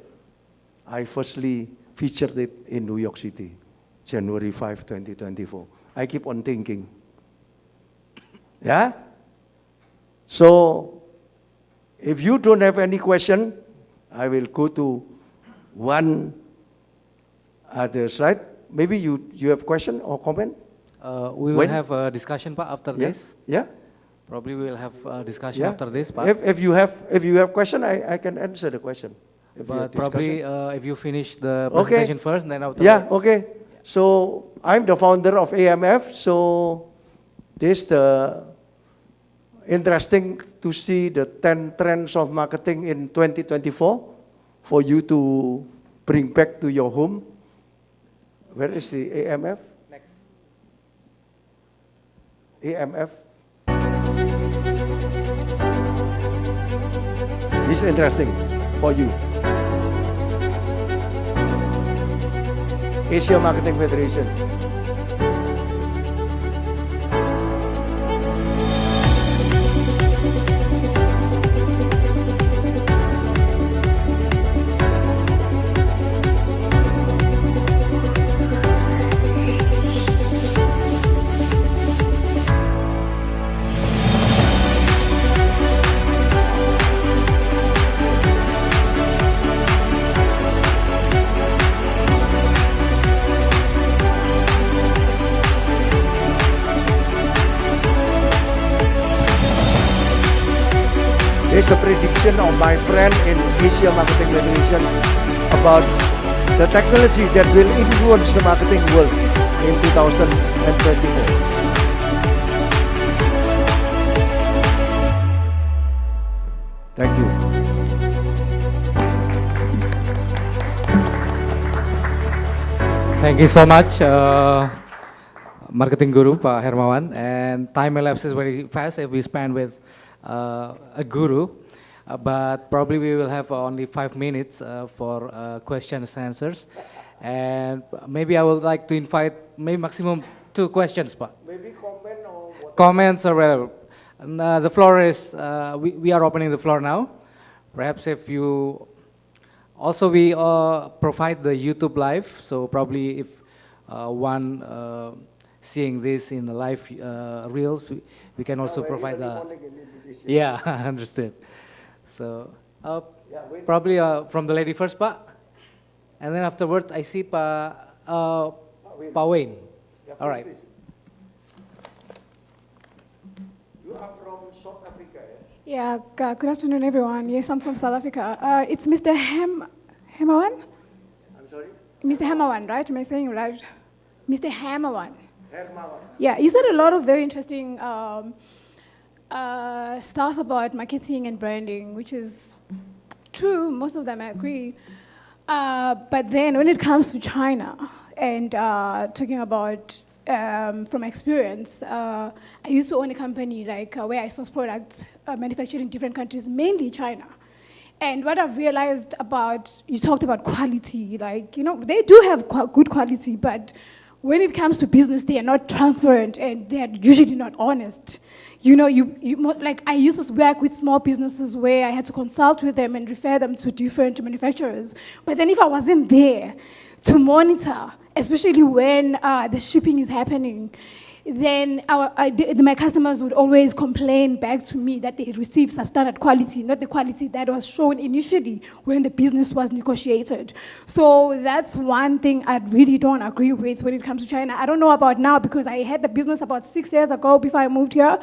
Speaker 7: I firstly featured it in New York City, January 5, 2024. I keep on thinking. Yeah? So, if you don't have any question, I will go to one other slide. Maybe you have question or comment?
Speaker 6: We will have a discussion, Pak, after this.
Speaker 7: Yeah?
Speaker 6: Probably we will have a discussion after this, Pak.
Speaker 7: If you have question, I can answer the question.
Speaker 6: But probably if you finish the presentation first, then after.
Speaker 7: Yeah, okay. So I'm the founder of AMF. So this the interesting to see the 10 trends of marketing in 2024 for you to bring back to your home. Where is the AMF?
Speaker 6: Next.
Speaker 7: AMF. This is interesting for you. Asia Marketing Federation. There's a prediction of my friend in Asia Marketing Federation about the technology that will influence the marketing world in 2024. Thank you.
Speaker 6: Thank you so much, Marketing Guru, Pak Hermawan. And time elapses very fast if we spend with a guru, but probably we will have only 5 minutes for questions and answers. And maybe I would like to invite maybe maximum 2 questions, Pak.
Speaker 7: Maybe comment or what?
Speaker 6: Comments or whatever. And, the floor is, we are opening the floor now. Perhaps if you, also we provide the YouTube live, so probably if one seeing this in the live reels, we can also provide the, yeah, understood. So probably from the lady first, Pak, and then afterward I see Pa Wayne. All right.
Speaker 7: You are from South Africa,
Speaker 9: Yeah, good afternoon, everyone. Yes, I'm from South Africa. It's Mr. Hemawan?
Speaker 7: I'm sorry?
Speaker 9: Mr. Hemawan, right? Am I saying it right? Mr. Hemawan.
Speaker 7: Hermawan.
Speaker 9: Yeah, you said a lot of very interesting stuff about marketing and branding, which is true. Most of them I agree. But then when it comes to China and talking about from experience, I used to own a company where I source products manufactured in different countries, mainly China. And what I've realized about, you talked about quality, they do have good quality, but when it comes to business, they are not transparent and they are usually not honest. I used to work with small businesses where I had to consult with them and refer them to different manufacturers. But then if I wasn't there to monitor, especially when the shipping is happening, then my customers would always complain back to me that they received substandard quality, not the quality that was shown initially when the business was negotiated. So that's one thing I really don't agree with when it comes to China. I don't know about now because I had the business about 6 years ago before I moved here.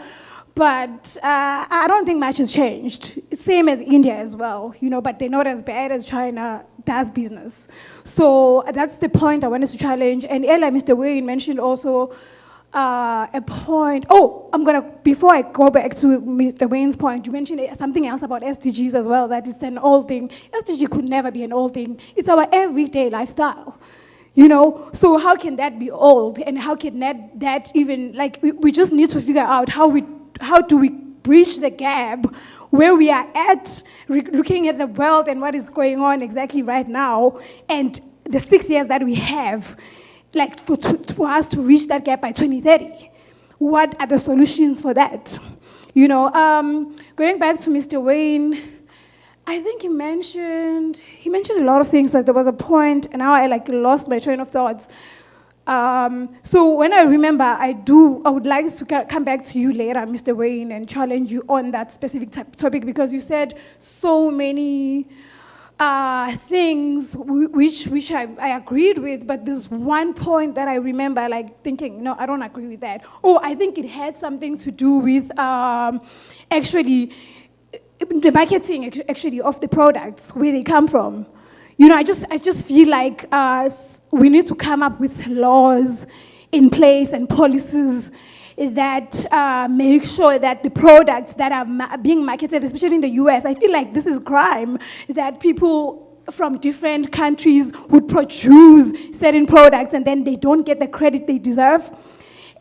Speaker 9: But I don't think much has changed. Same as India as well, but they're not as bad as China does business. So that's the point I wanted to challenge. And earlier, Mr. Wayne mentioned also a point. Oh, before I go back to Mr. Wayne's point, you mentioned something else about SDGs as well, that it's an old thing. SDG could never be an old thing. It's our everyday lifestyle. So how can that be old? And how can that even, we just need to figure out how do we bridge the gap where we are at, looking at the world and what is going on exactly right now, and the 6 years that we have, for us to reach that gap by 2030. What are the solutions for that? Going back to Mr. Wayne, I think he mentioned a lot of things, but there was a point, and now I lost my train of thoughts. So when I remember, I would like to come back to you later, Mr. Wayne, and challenge you on that specific topic, because you said so many things which I agreed with, but there's one point that I remember thinking, no, I don't agree with that. Oh, I think it had something to do with actually the marketing actually of the products, where they come from. I just feel like we need to come up with laws in place and policies that make sure that the products that are being marketed, especially in the US, I feel like this is crime, that people from different countries would produce certain products and then they don't get the credit they deserve.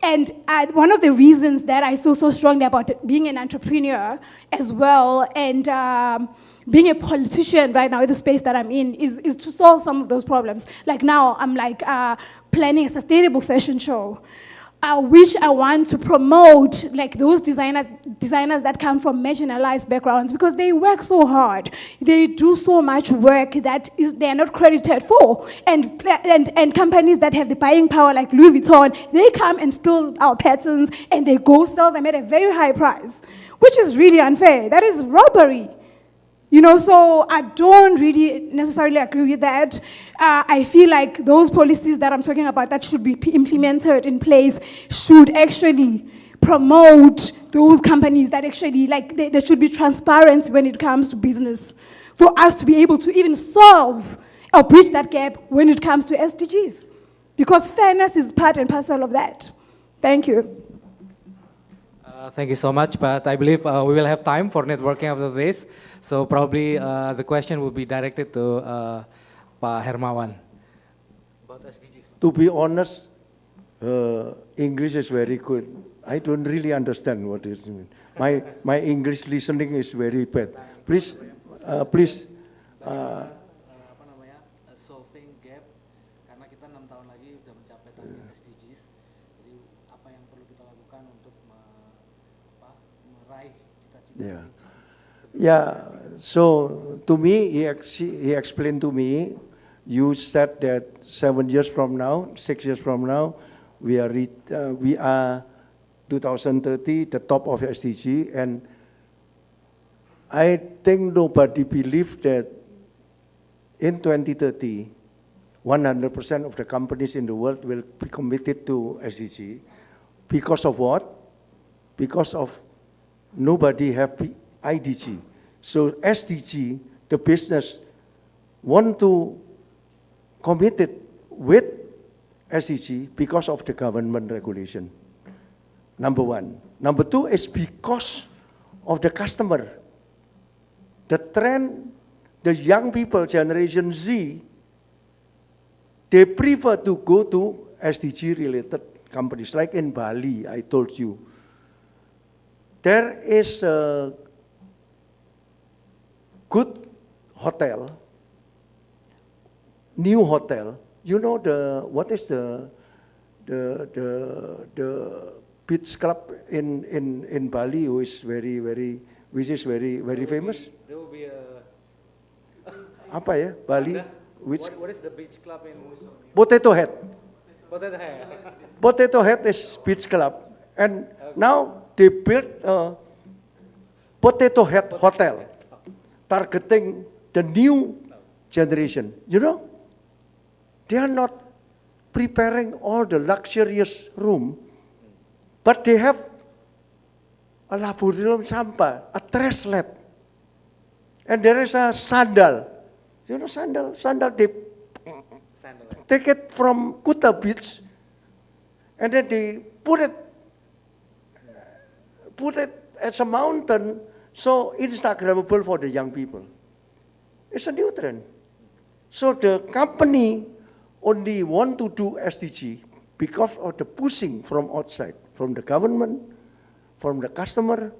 Speaker 9: And one of the reasons that I feel so strongly about being an entrepreneur as well, and being a politician right now in the space that I'm in, is to solve some of those problems. Now, I'm planning a sustainable fashion show, which I want to promote, those designers that come from marginalized backgrounds, because they work so hard. They do so much work that they are not credited for. And companies that have the buying power, like Louis Vuitton, they come and steal our patterns and they go sell them at a very high price, which is really unfair. That is robbery. So I don't really necessarily agree with that. I feel like those policies that I'm talking about that should be implemented in place should actually promote those companies that actually, there should be transparency when it comes to business, for us to be able to even solve or bridge that gap when it comes to SDGs. Because fairness is part and parcel of that. Thank you.
Speaker 6: Thank you so much, but I believe we will have time for networking after this. So probably the question will be directed to Pak Hermawan. About SDGs.
Speaker 7: To be honest, English is very good. I don't really understand what it means. My English listening is very bad. Please.
Speaker 6: Solving gap, karena kita 6 tahun lagi sudah mencapai target SDGs. Jadi apa yang perlu kita lakukan untuk meraih cita-cita?
Speaker 7: Yeah, so to me, he explained to me, you said that 7 years from now, 6 years from now, we are 2030, the top of SDG, and I think nobody believes that in 2030, 100% of the companies in the world will be committed to SDG. Because of what? Because of nobody have IDG. So SDG, the business, want to commit it with SDG because of the government regulation. Number one. Number two is because of the customer. The trend, the young people, Generation Z, they prefer to go to SDG-related companies. Like in Bali, I told you, there is a good hotel, new hotel. You know what is the beach club in Bali, which is very famous?
Speaker 6: There will be a.
Speaker 7: Apa ya, Bali?
Speaker 6: What is the beach club in?
Speaker 7: Potato Head.
Speaker 6: Potato Head.
Speaker 7: Potato Head is beach club, and now they built a Potato Head hotel, targeting the new generation. You know, they are not preparing all the luxurious room, but they have a laboratorium sampah, a trash lab, and there is a sandal. You know sandal? Sandal, they take it from Kuta Beach, and then they put it as a mountain, so Instagrammable for the young people. It's a new trend. So the company only want to do SDG because of the pushing from outside, from the government, from the customer,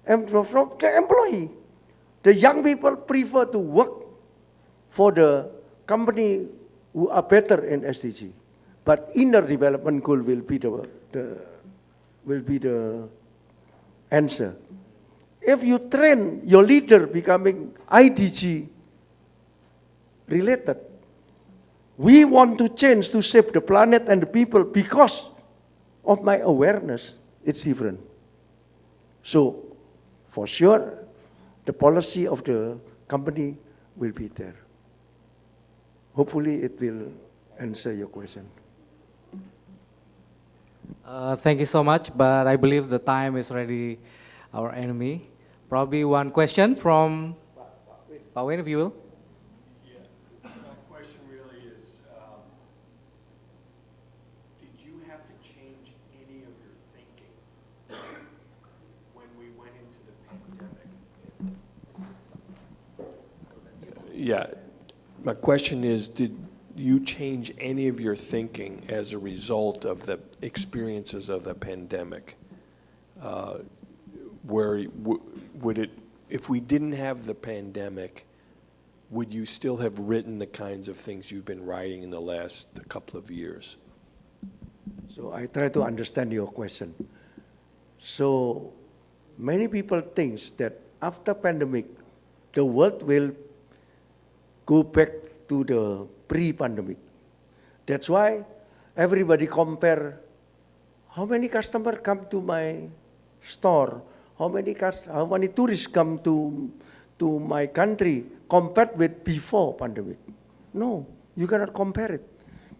Speaker 7: and from the employee. The young people prefer to work for the company who are better in SDG. But inner development goal will be the answer. If you train your leader becoming IDG related, we want to change to save the planet and the people because of my awareness. It's different. So, for sure, the policy of the company will be there. Hopefully, it will answer your question.
Speaker 6: Thank you so much, but I believe the time is already our enemy. Probably one question from Pak Win, if you will.
Speaker 5: Yeah, my question really is, did you have to change any of your thinking when we went into the pandemic? Yeah, my question is, did you change any of your thinking as a result of the experiences of the pandemic? Where would it, if we didn't have the pandemic, would you still have written the kinds of things you've been writing in the last couple of years?
Speaker 7: So I try to understand your question. So many people think that after pandemic, the world will go back to the pre-pandemic. That's why everybody compare how many customers come to my store, how many tourists come to my country compared with before pandemic. No, you cannot compare it.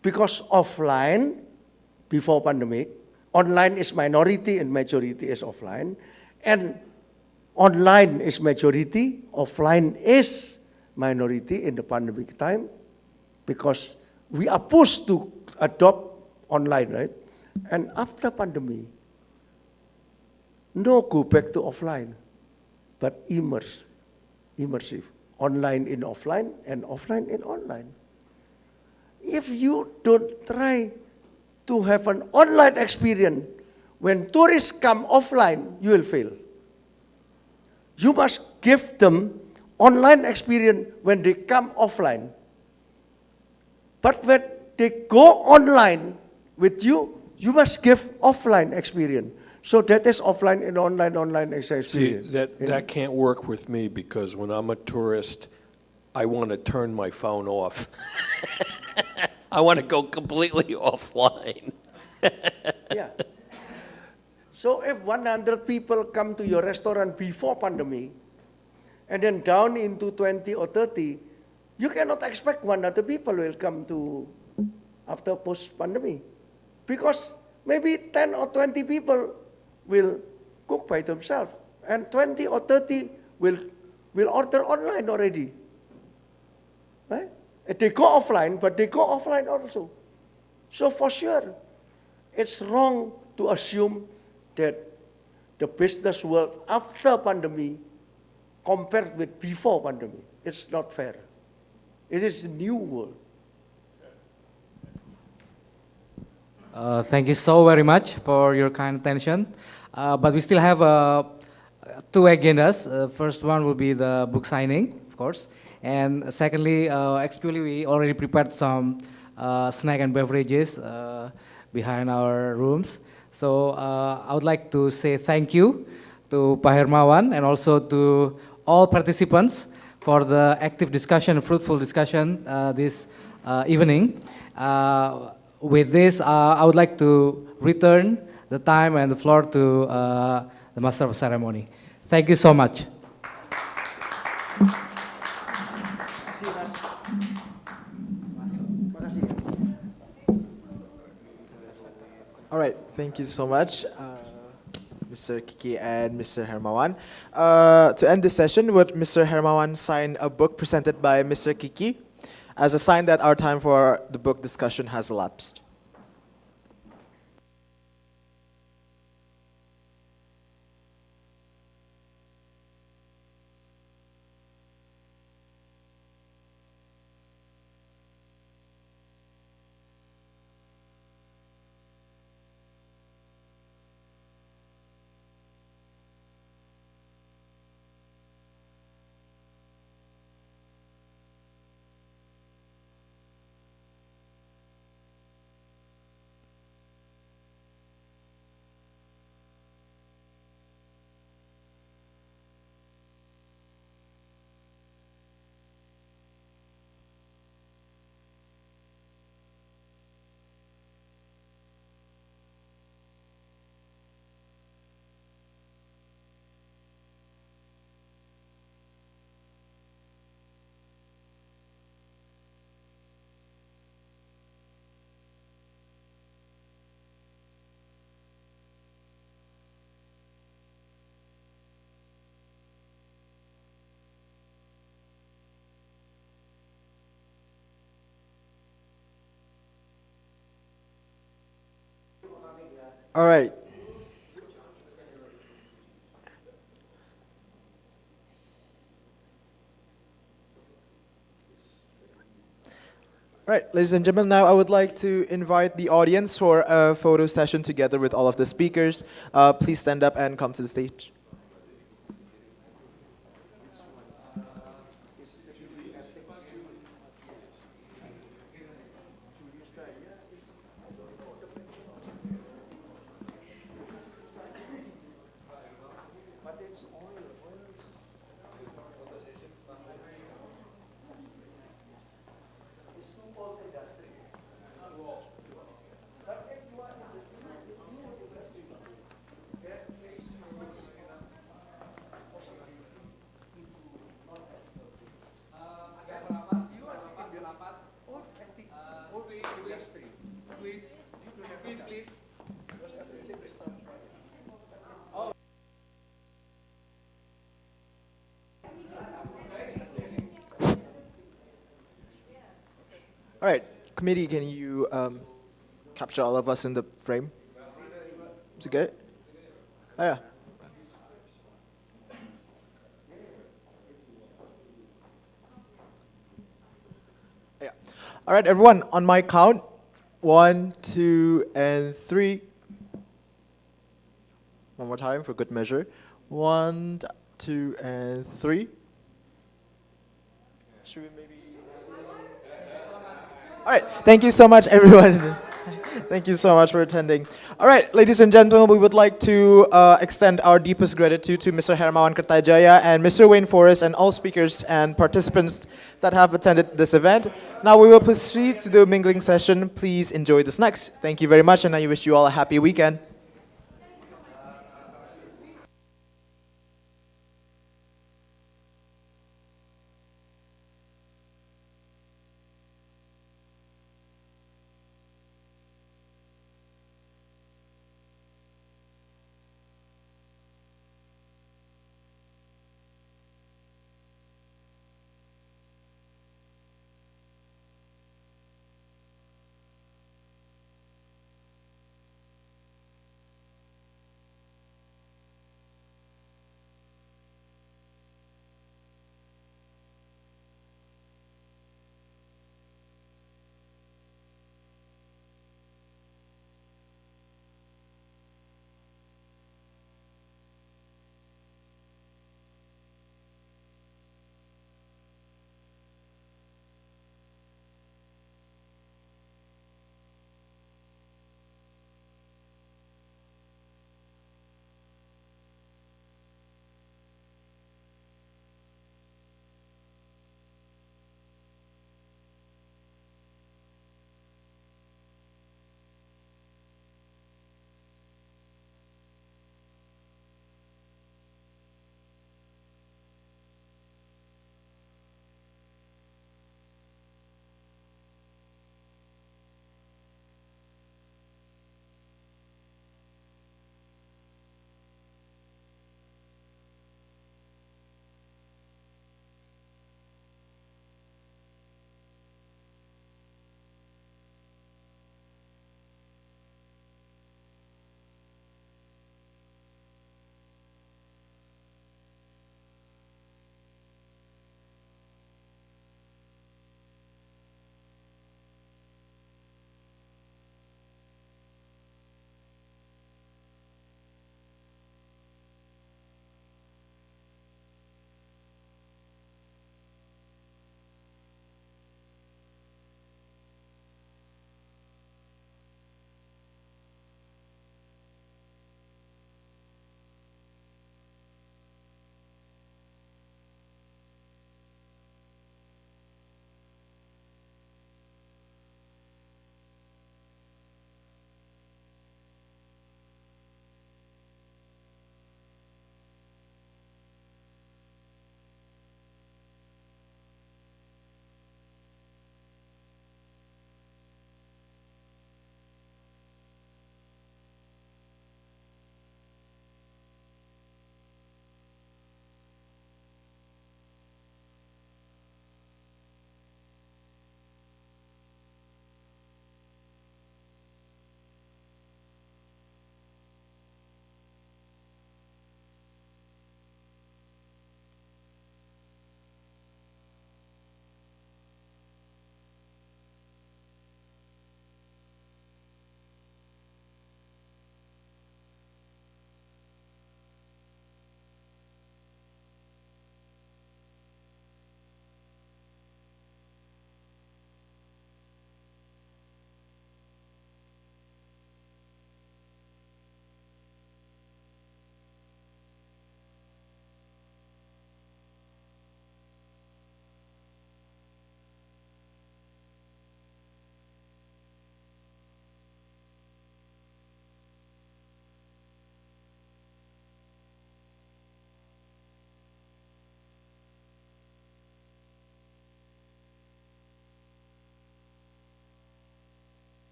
Speaker 7: Because offline, before pandemic, online is minority and majority is offline, and online is majority, offline is minority in the pandemic time, because we are pushed to adopt online, right? And after pandemic, no go back to offline, but immersive. Online in offline and offline in online. If you don't try to have an online experience, when tourists come offline, you will fail. You must give them online experience when they come offline. But when they go online with you, you must give offline experience. So that is offline and online experience.
Speaker 5: See, that can't work with me, because when I'm a tourist, I want to turn my phone off. I want to go completely offline.
Speaker 7: Yeah. So if 100 people come to your restaurant before pandemic, and then down into 20 or 30, you cannot expect 100 people will come to after post-pandemic. Because maybe 10 or 20 people will cook by themselves. And 20 or 30 will order online already. Right? They go offline, but they go offline also. So for sure, it's wrong to assume that the business world after pandemic compared with before pandemic. It's not fair. It is a new world.
Speaker 6: Thank you so very much for your kind attention. But we still have two agendas. First one will be the book signing, of course. And secondly, actually we already prepared some snack and beverages behind our rooms. So I would like to say thank you to Pak Hermawan and also to all participants for the active discussion, fruitful discussion this evening. With this, I would like to return the time and the floor to the Master of Ceremony. Thank you so much.
Speaker 1: All right, thank you so much, Mr. Kiki and Mr. Hermawan. To end this session, would Mr. Hermawan sign a book presented by Mr. Kiki as a sign that our time for the book discussion has elapsed? All right. All right, ladies and gentlemen, now I would like to invite the audience for a photo session together with all of the speakers. Please stand up and come to the stage. All right, committee, can you capture all of us in the frame? Is it good? Oh, yeah. Yeah. All right, everyone, on my count, 1, 2, and 3. One more time for good measure. 1, 2, and 3. Should we maybe... All right, thank you so much, everyone. Thank you so much for attending. All right, ladies and gentlemen, we would like to extend our deepest gratitude to Mr. Hermawan Kertajaya and Mr. Wayne Forrest and all speakers and participants that have attended this event. Now we will proceed to the mingling session. Please enjoy the snacks. Thank you very much, and I wish you all a happy weekend.